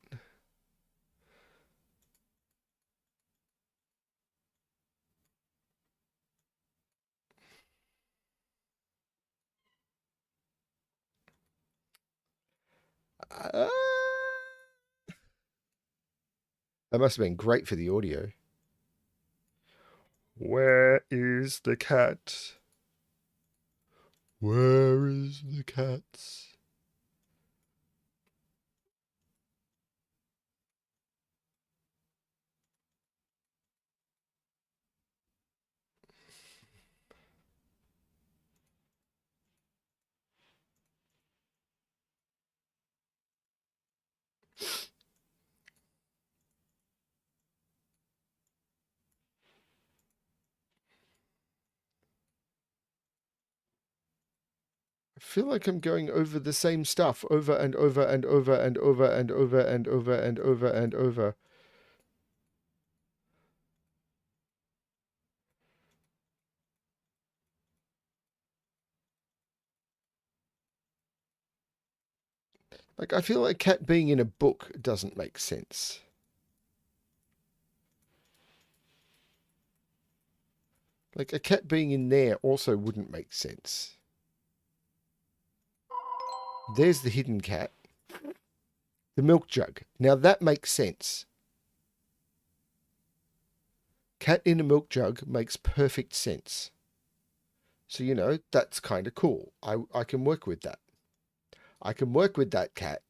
that must have been great for the audio. Where is the cat? Where is the cat? I feel like I'm going over the same stuff over and over and over and over and over and over and over and over. Like, I feel like cat being in a book doesn't make sense. Like, a cat being in there also wouldn't make sense. There's the hidden cat. The milk jug. Now that makes sense. Cat in a milk jug makes perfect sense. So, you know, that's kind of cool. I can work with that. I can work with that cat.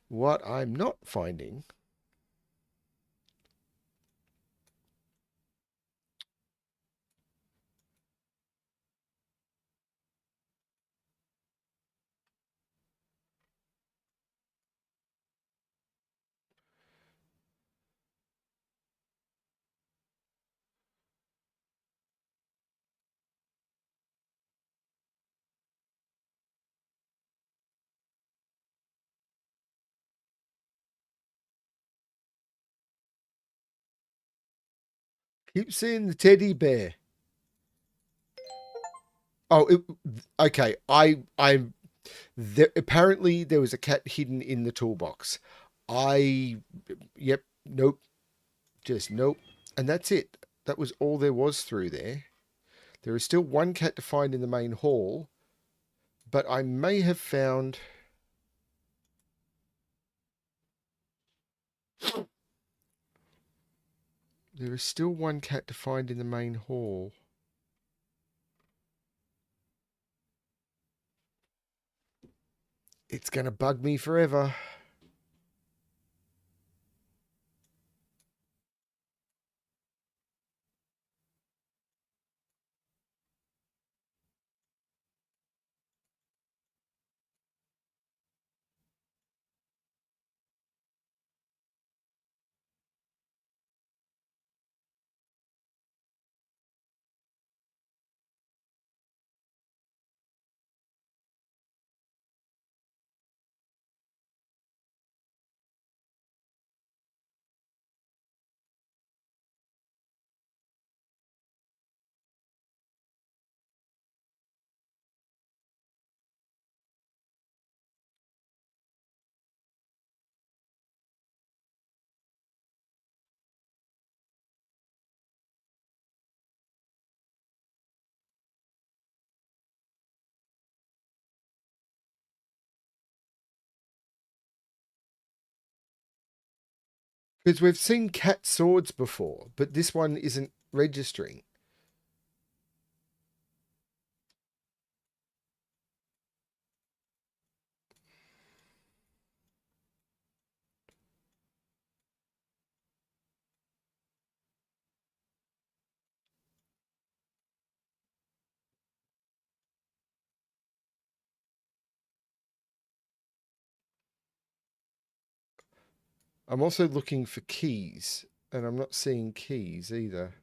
What I'm not finding keep seeing the teddy bear. Oh, okay. Apparently there was a cat hidden in the toolbox. Yep, nope, just nope. And that's it. That was all there was through there. There is still one cat to find in the main hall, but I may have found... There is still one cat to find in the main hall. It's going to bug me forever. Because we've seen cat swords before, but this one isn't registering. I'm also looking for keys, and I'm not seeing keys either.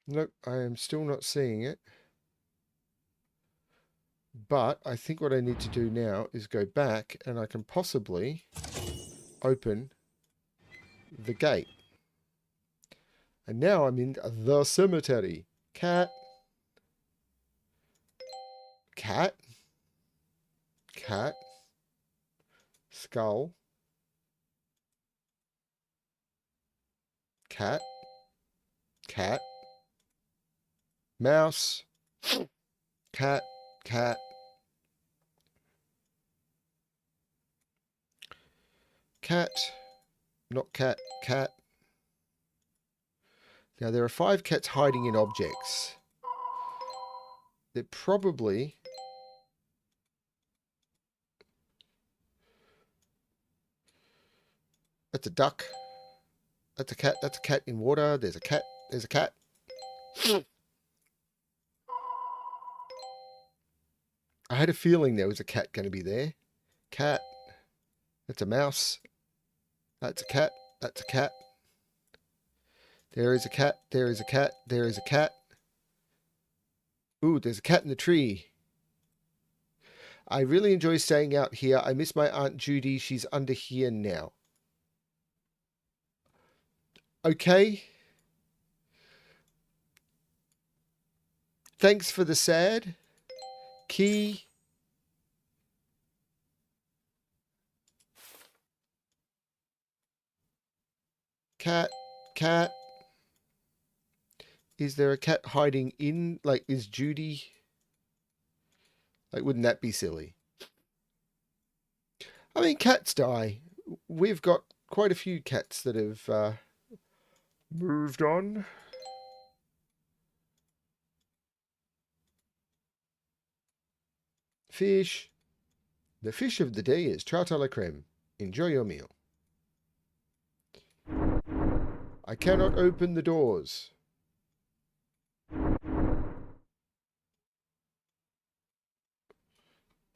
Nope, I am still not seeing it. But I think what I need to do now is go back, and I can possibly open the gate. And now I'm in the cemetery. Cat. Cat. Cat. Skull. Cat. Cat. Mouse. Cat. Cat. Cat. Not cat. Cat. Now there are 5 cats hiding in objects. They're probably... That's a duck. That's a cat. That's a cat in water. There's a cat. There's a cat. I had a feeling there was a cat going to be there. Cat. That's a mouse. That's a cat. That's a cat. There is a cat. There is a cat. There is a cat. Ooh, there's a cat in the tree. I really enjoy staying out here. I miss my Aunt Judy. She's under here now. Okay. Thanks for the sad. Key. Cat. Cat. Is there a cat hiding in? Like, is Judy? Like, wouldn't that be silly? I mean, cats die. We've got quite a few cats that have moved on. Fish. The fish of the day is trout à la creme. Enjoy your meal. I cannot open the doors.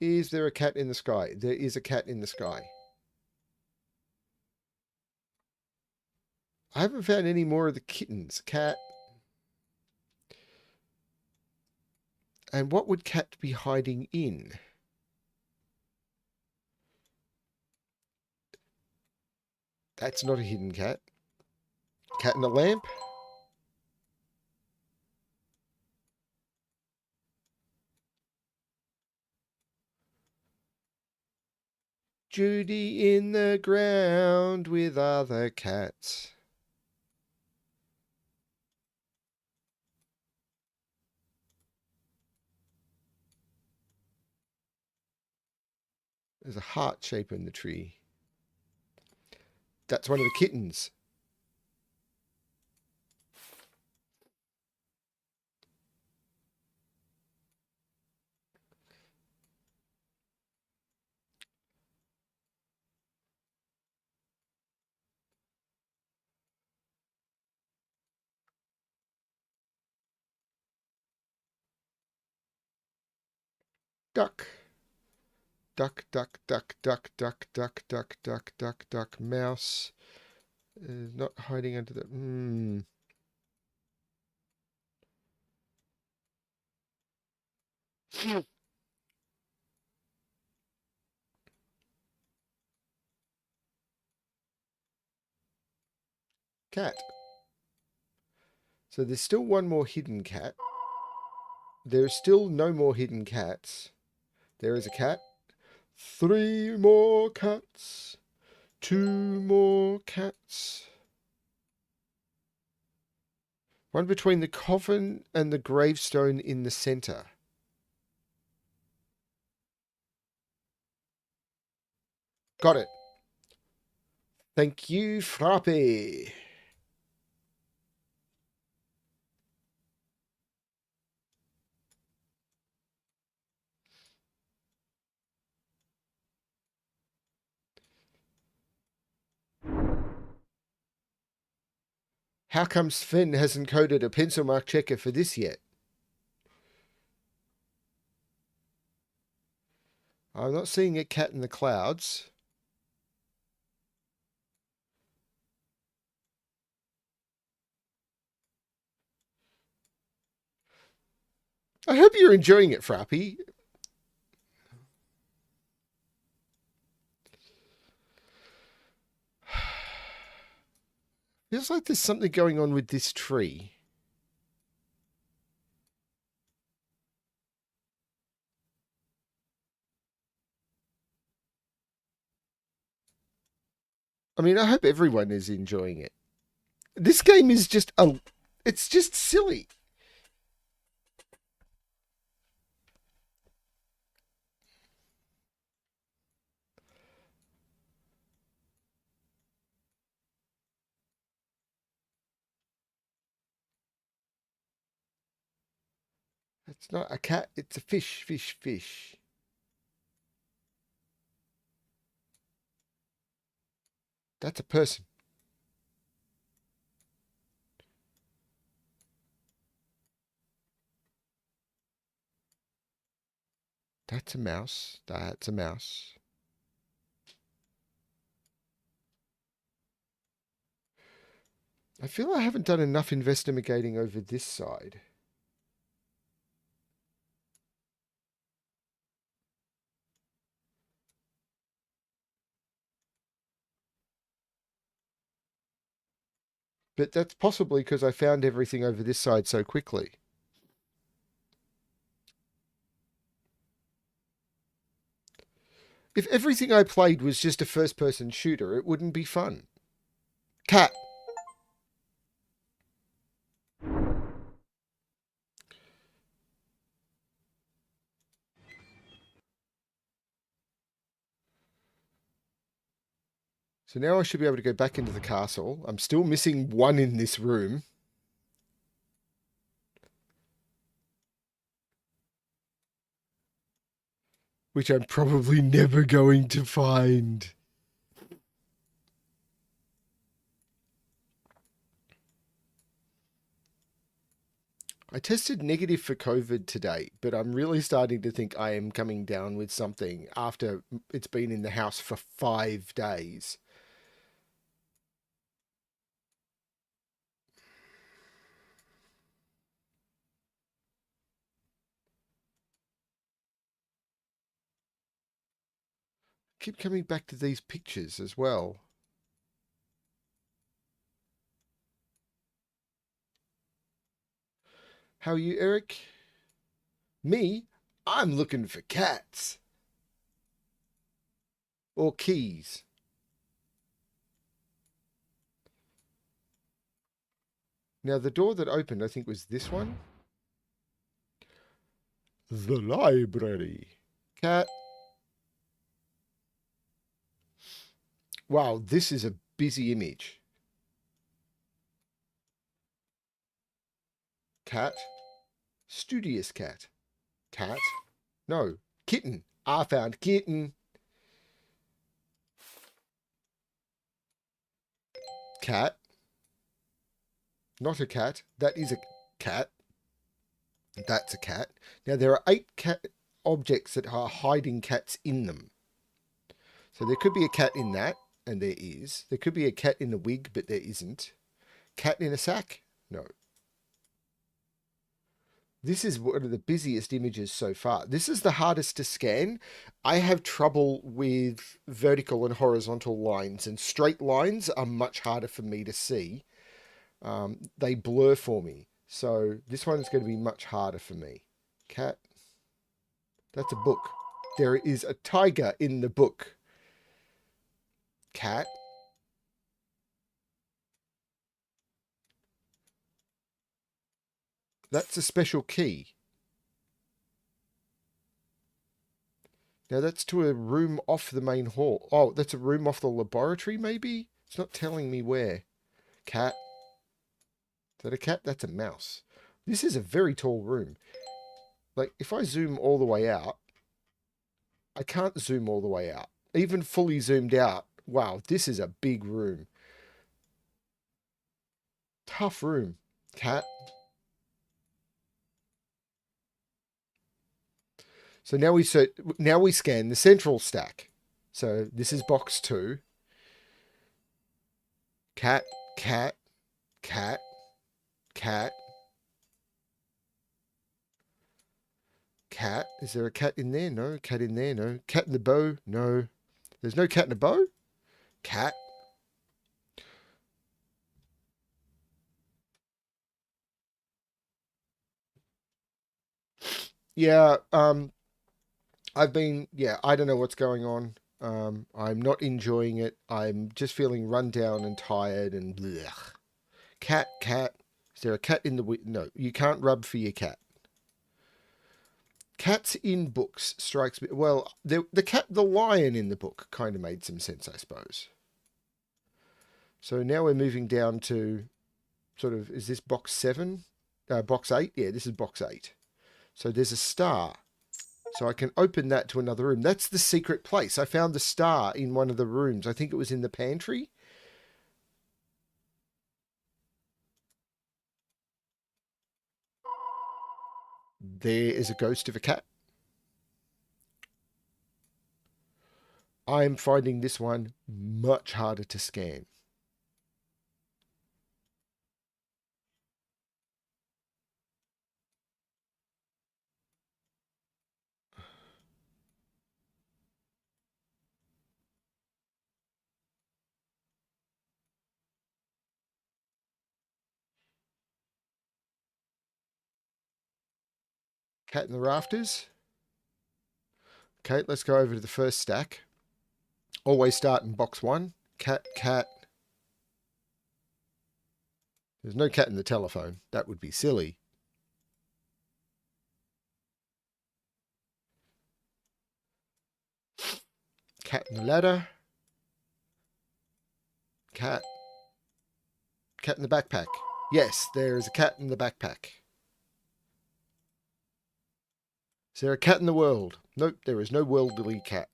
Is there a cat in the sky? There is a cat in the sky. I haven't found any more of the kittens. Cat. And what would cat be hiding in? That's not a hidden cat. Cat in a lamp? Judy in the ground with other cats. There's a heart shape in the tree. That's one of the kittens. Duck. Duck, duck, duck, duck, duck, duck, duck, duck, duck, duck. Mouse. Not hiding under the... Cat. So there's still one more hidden cat. There's still no more hidden cats. There is a cat. 3 more cats. 2 more cats. One between the coffin and the gravestone in the center. Got it. Thank you, Frappe. How come Sven hasn't coded a pencil mark checker for this yet? I'm not seeing a cat in the clouds. I hope you're enjoying it, Frappy. Feels like there's something going on with this tree. I mean, I hope everyone is enjoying it. This game is just it's just silly. It's not a cat, it's a fish, fish, fish. That's a person. That's a mouse. That's a mouse. I feel I haven't done enough investigating over this side. But that's possibly because I found everything over this side so quickly. If everything I played was just a first-person shooter, it wouldn't be fun. Cat. So now I should be able to go back into the castle. I'm still missing one in this room. Which I'm probably never going to find. I tested negative for COVID today, but I'm really starting to think I am coming down with something after it's been in the house for 5 days. Keep coming back to these pictures as well. How are you, Eric? Me? I'm looking for cats. Or keys. Now, the door that opened, I think, was this one. The library. Cat. Wow, this is a busy image. Cat. Studious cat. Cat. No. Kitten. I found kitten. Cat. Not a cat. That is a cat. That's a cat. Now, there are 8 cat objects that are hiding cats in them. So there could be a cat in that, and there is. There could be a cat in the wig, but there isn't. Cat in a sack? No. This is one of the busiest images so far. This is the hardest to scan. I have trouble with vertical and horizontal lines, and straight lines are much harder for me to see. They blur for me. So this one is going to be much harder for me. Cat. That's a book. There is a tiger in the book. Cat. That's a special key. Now that's to a room off the main hall. Oh, that's a room off the laboratory, maybe? It's not telling me where. Cat. Is that a cat? That's a mouse. This is a very tall room. Like, if I zoom all the way out, I can't zoom all the way out. Even fully zoomed out. Wow, this is a big room. Tough room. Cat. So now we scan the central stack. So this is box 2. Cat, cat, cat, cat, cat. Is there a cat in there? No. Cat in there? No. Cat in the bow? No. There's no cat in the bow? Cat. Yeah, I don't know what's going on. I'm not enjoying it. I'm just feeling run down and tired and blech. Cat, cat. Is there a cat in the no, you can't rub for your cat. Cats in books strikes me. Well, the lion in the book kind of made some sense, I suppose. So now we're moving down to sort of, is this box 7? Box 8? Yeah, this is box 8. So there's a star. So I can open that to another room. That's the secret place. I found the star in one of the rooms. I think it was in the pantry. There is a ghost of a cat. I'm finding this one much harder to scan. Cat in the rafters. Okay, let's go over to the first stack. Always start in box 1. Cat, cat. There's no cat in the telephone. That would be silly. Cat in the ladder. Cat. Cat in the backpack. Yes, there is a cat in the backpack. Is there a cat in the world? Nope, there is no worldly cat.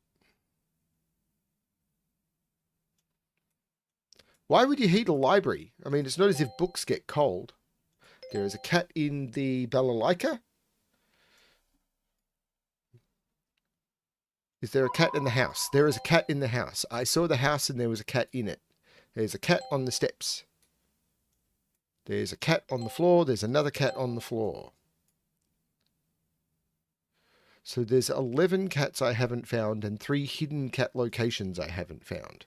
Why would you heat a library? I mean, it's not as if books get cold. There is a cat in the balalaika. Is there a cat in the house? There is a cat in the house. I saw the house and there was a cat in it. There's a cat on the steps. There's a cat on the floor. There's another cat on the floor. So there's 11 cats I haven't found and 3 hidden cat locations I haven't found.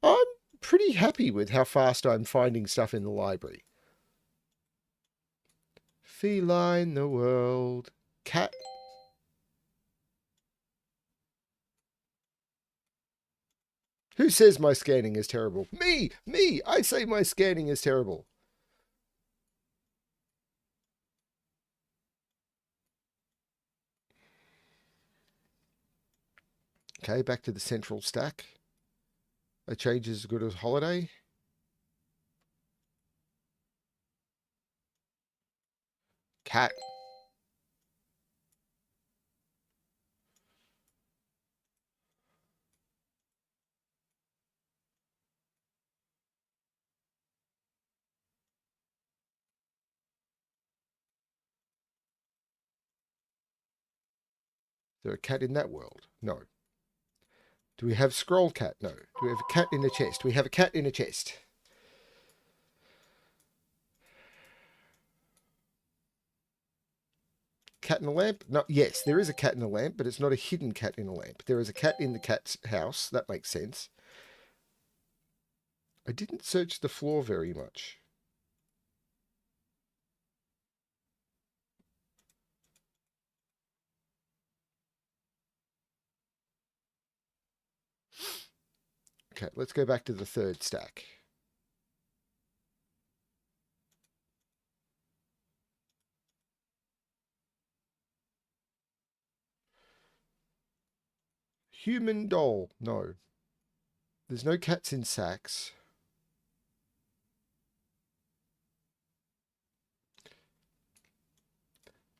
I'm pretty happy with how fast I'm finding stuff in the library. Feline the world. Cat. Who says my scanning is terrible? Me! Me! I say my scanning is terrible. Okay, back to the central stack. A change is as good as holiday. Cat. Is there a cat in that world? No. Do we have scroll cat? No. Do we have a cat in a chest? We have a cat in a chest. Cat in a lamp? No, yes, there is a cat in a lamp, but it's not a hidden cat in a lamp. There is a cat in the cat's house. That makes sense. I didn't search the floor very much. Okay, let's go back to the third stack. Human doll. No. There's no cats in sacks.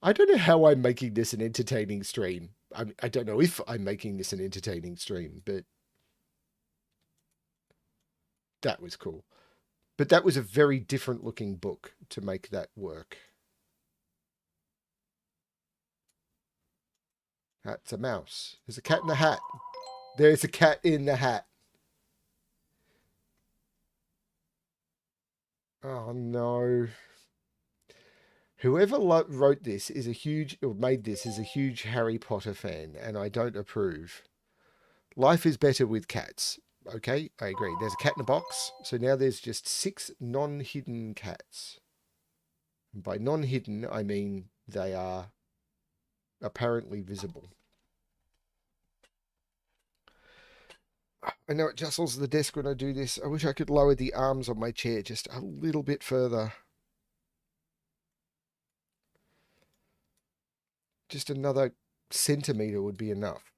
I don't know how I'm making this an entertaining stream. I don't know if I'm making this an entertaining stream, but that was cool. But that was a very different looking book to make that work. That's a mouse. There's a cat in the hat. There's a cat in the hat. Oh no. Whoever wrote this is a huge, or made this is a huge Harry Potter fan, and I don't approve. Life is better with cats. Okay, I agree. There's a cat in a box. So now there's just 6 non-hidden cats. And by non-hidden, I mean they are apparently visible. I know it jostles the desk when I do this. I wish I could lower the arms on my chair just a little bit further. Just another centimetre would be enough.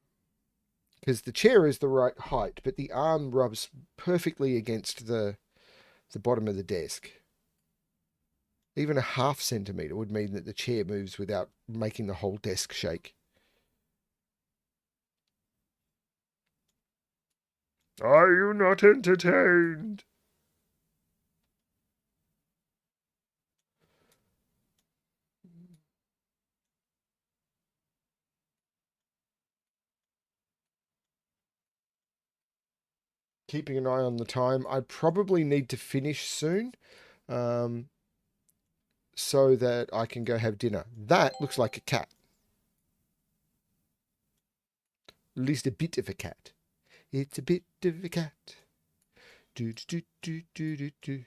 Because the chair is the right height, but the arm rubs perfectly against the bottom of the desk. Even a ½ centimetre would mean that the chair moves without making the whole desk shake. Are you not entertained? Keeping an eye on the time. I probably need to finish soon so that I can go have dinner. That looks like a cat. At least a bit of a cat. It's a bit of a cat. Do do do do do do.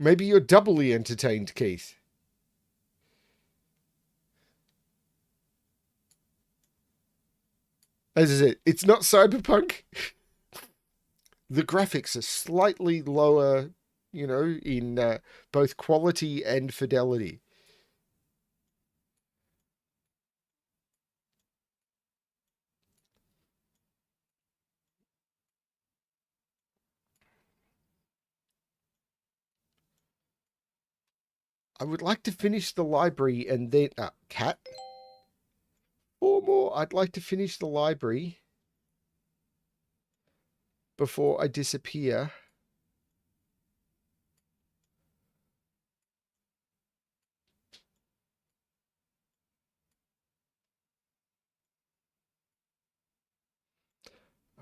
Maybe you're doubly entertained, Keith. As I said, it's not cyberpunk. The graphics are slightly lower, in both quality and fidelity. I would like to finish the library and then... cat? Four more. I'd like to finish the library before I disappear.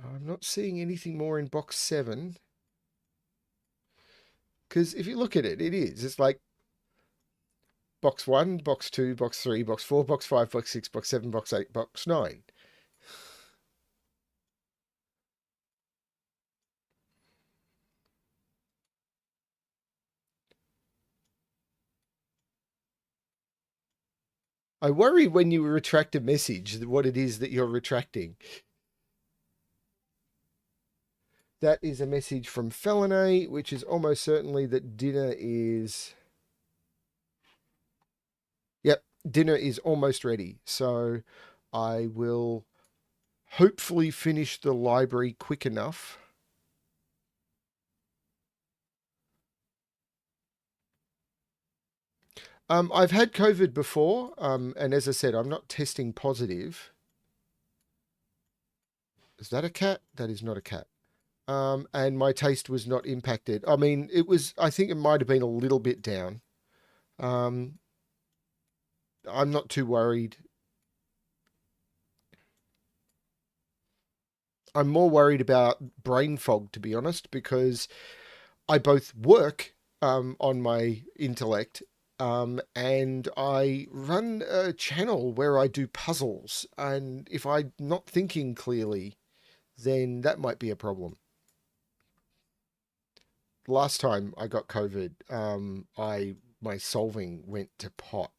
I'm not seeing anything more in box 7. Because if you look at it, it is. It's like box 1, box 2, box 3, box 4, box 5, box 6, box 7, box 8, box 9. I worry when you retract a message what it is that you're retracting. That is a message from Felines, which is almost certainly that dinner is... Yep, dinner is almost ready. So I will hopefully finish the library quick enough. I've had COVID before, and as I said, I'm not testing positive. Is that a cat? That is not a cat. And my taste was not impacted. I mean, I think it might have been a little bit down. I'm not too worried. I'm more worried about brain fog, to be honest, because I both work on my intellect and I run a channel where I do puzzles. And if I'm not thinking clearly, then that might be a problem. Last time I got COVID, my solving went to pot.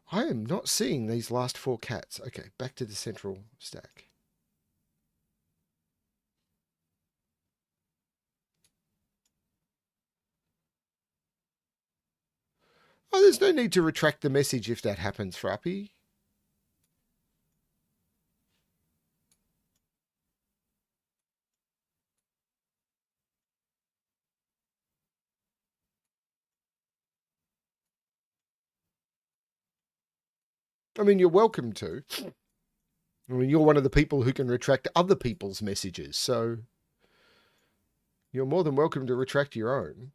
I am not seeing these last 4 cats. Okay, back to the central stack. Oh, there's no need to retract the message if that happens, Frappy. I mean, you're welcome to. I mean, you're one of the people who can retract other people's messages, so you're more than welcome to retract your own.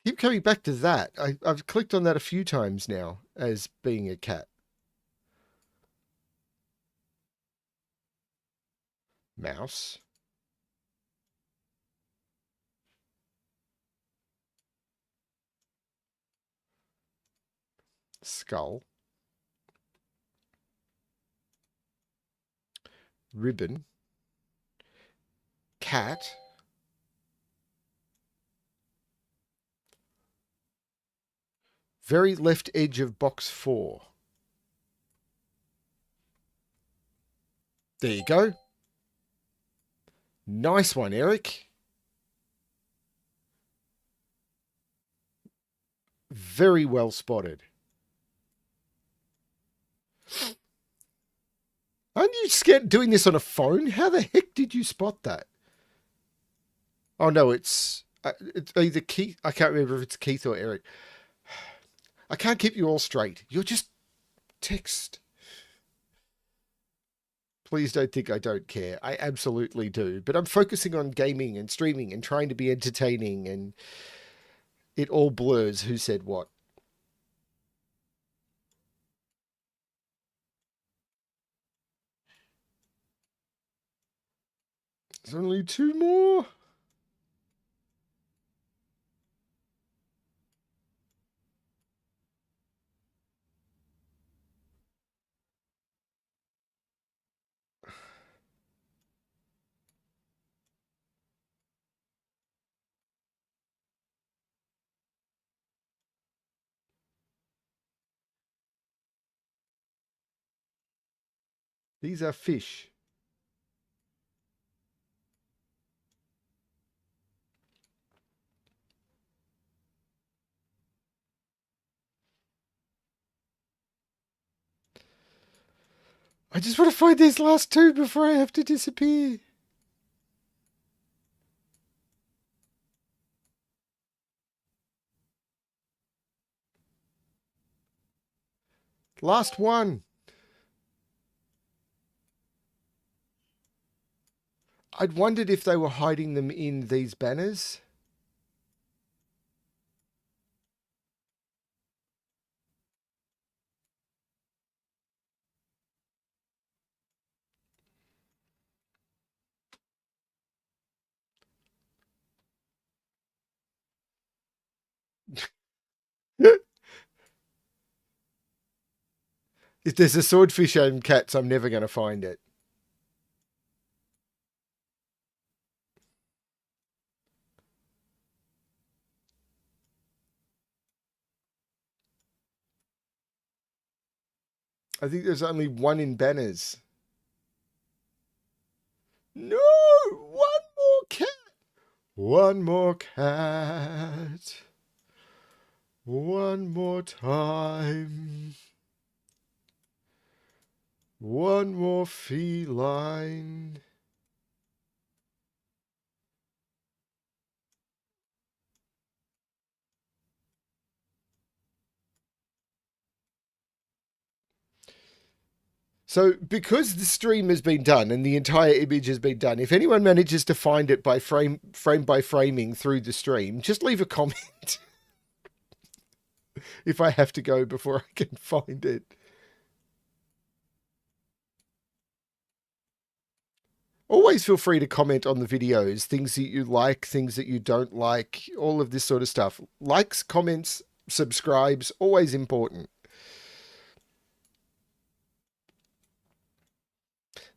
Keep coming back to that. I've clicked on that a few times now as being a cat. Mouse. Skull. Ribbon. Cat. Very left edge of box 4. There you go. Nice one, Eric. Very well spotted. Aren't you scared doing this on a phone? How the heck did you spot that? Oh, no, it's either Keith. I can't remember if it's Keith or Eric. I can't keep you all straight. You're just text. Please don't think I don't care. I absolutely do. But I'm focusing on gaming and streaming and trying to be entertaining, and it all blurs who said what. There's only 2 more. These are fish. I just want to find these last 2 before I have to disappear. Last one. I'd wondered if they were hiding them in these banners. If there's a swordfish and cats, I'm never going to find it. I think there's only 1 in banners. No! 1 more cat! 1 more cat. 1 more time. 1 more feline. So, because the stream has been done and the entire image has been done, if anyone manages to find it by frame by framing through the stream, just leave a comment. If I have to go before I can find it. Always feel free to comment on the videos, things that you like, things that you don't like, all of this sort of stuff. Likes, comments, subscribes, always important.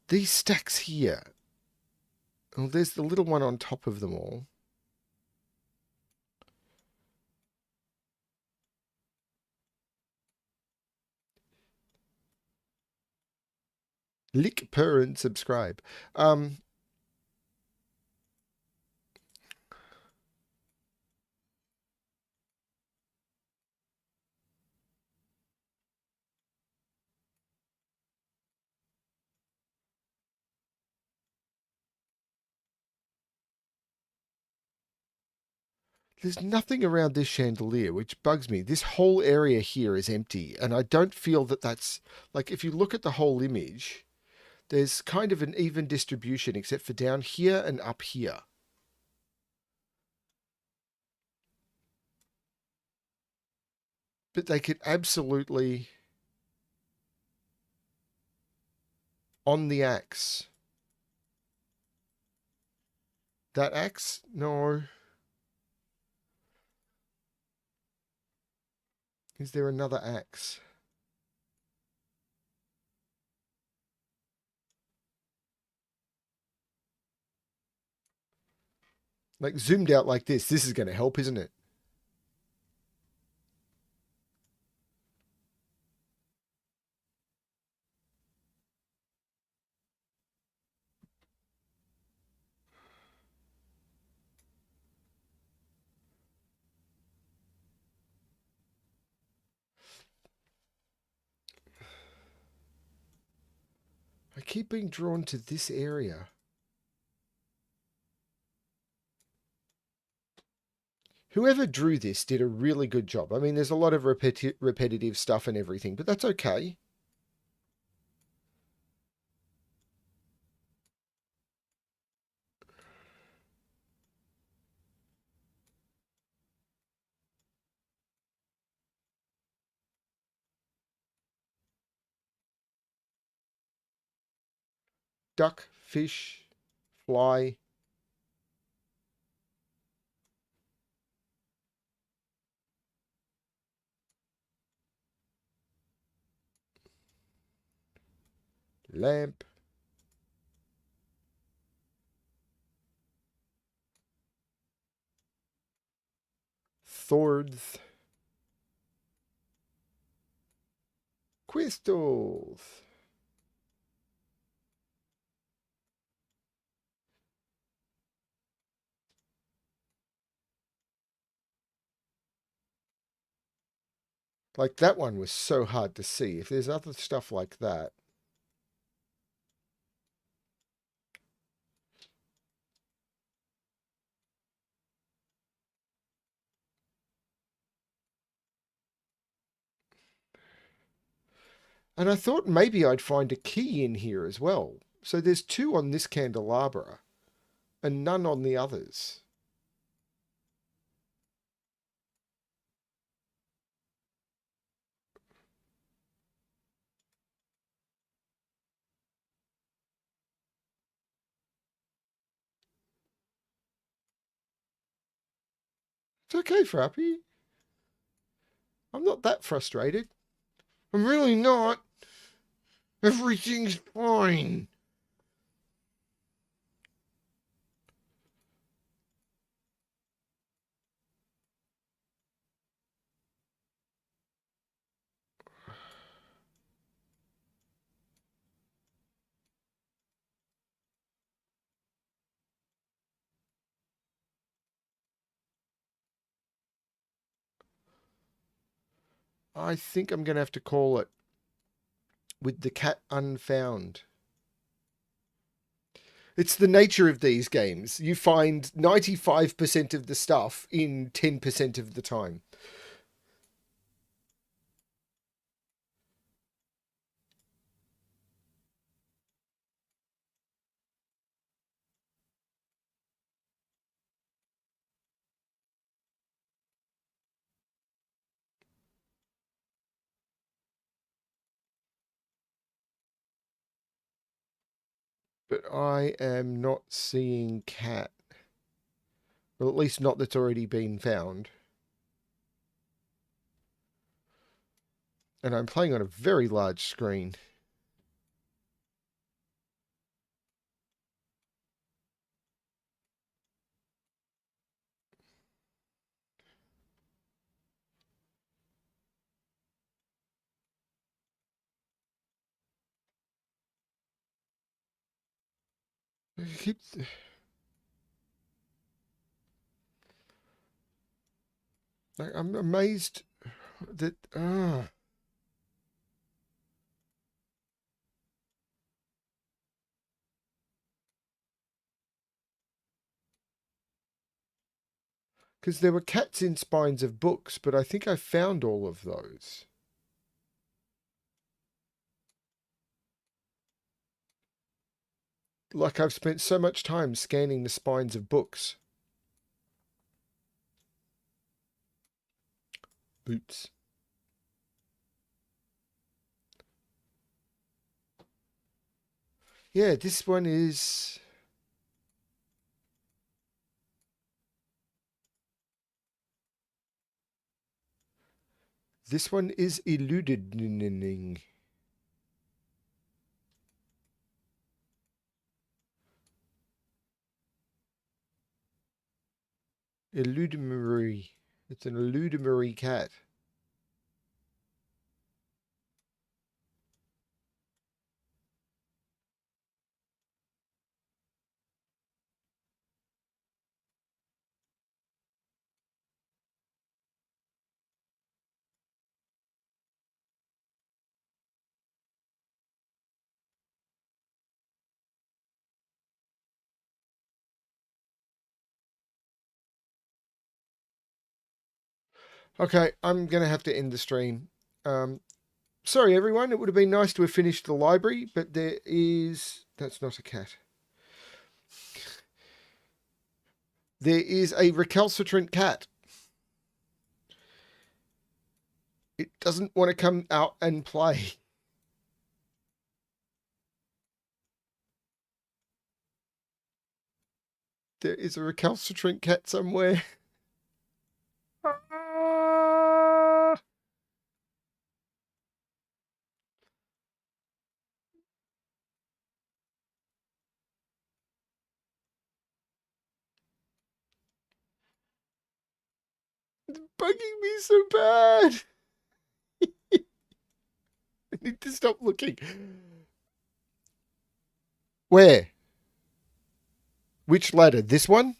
These stacks here. Oh, there's the little one on top of them all. Lick, purr, and subscribe. There's nothing around this chandelier, which bugs me. This whole area here is empty, and I don't feel that that's... Like, if you look at the whole image, there's kind of an even distribution, except for down here and up here. But they could absolutely... On the axe. That axe? No. Is there another axe? Like, zoomed out like this. This is going to help, isn't it? I keep being drawn to this area. Whoever drew this did a really good job. I mean, there's a lot of repetitive stuff and everything, but that's okay. Duck, fish, Fly. Lamp. Thords. Crystals. Like, that one was so hard to see. If there's other stuff like that. And I thought maybe I'd find a key in here as well. So there's 2 on this candelabra and none on the others. It's okay, Frappy. I'm not that frustrated. I'm really not. Everything's fine. I think I'm going to have to call it with the cat unfound. It's the nature of these games. You find 95% of the stuff in 10% of the time. But I am not seeing cat. Well, at least not that's already been found. And I'm playing on a very large screen. I'm amazed that because there were cats in spines of books, but I think I found all of those. Like, I've spent so much time scanning the spines of books. Boots. Yeah, this one is... This one is eluded. Eludimary. It's an eludimary cat. Okay, I'm going to have to end the stream. Sorry, everyone. It would have been nice to have finished the library, but there is... That's not a cat. There is a recalcitrant cat. It doesn't want to come out and play. There is a recalcitrant cat somewhere. Ah! Bugging me so bad. I need to stop looking. Where? Which ladder? This one?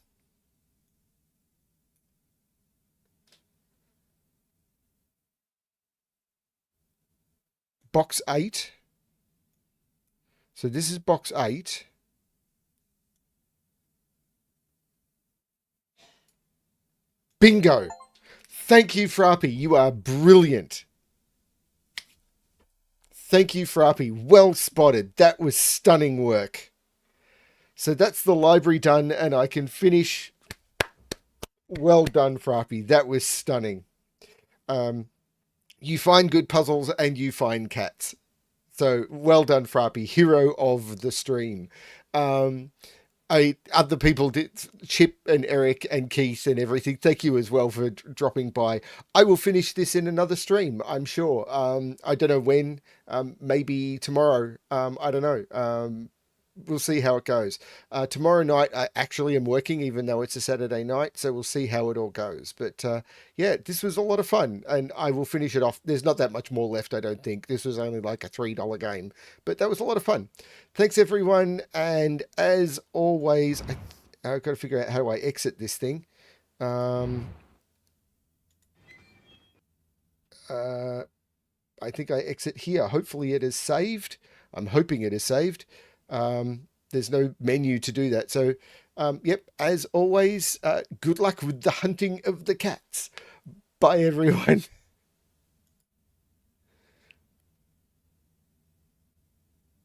Box 8. So this is box 8. Bingo. Thank you, Frappy. You are brilliant. Thank you, Frappy. Well spotted. That was stunning work. So that's the library done, and I can finish. Well done, Frappy. That was stunning. You find good puzzles and you find cats. So well done, Frappy. Hero of the stream. Um, other people did, Chip and Eric and Keith and everything. Thank you as well for dropping by. I will finish this in another stream, I'm sure. I don't know when. Maybe tomorrow. I don't know. We'll see how it goes. Tomorrow night, I actually am working, even though it's a Saturday night. So we'll see how it all goes. But yeah, this was a lot of fun, and I will finish it off. There's not that much more left, I don't think. This was only like a $3 game, but that was a lot of fun. Thanks, everyone. And as always, I've got to figure out how do I exit this thing. I think I exit here. Hopefully it is saved. I'm hoping it is saved. There's no menu to do that. So, yep, as always, good luck with the hunting of the cats. Bye, everyone.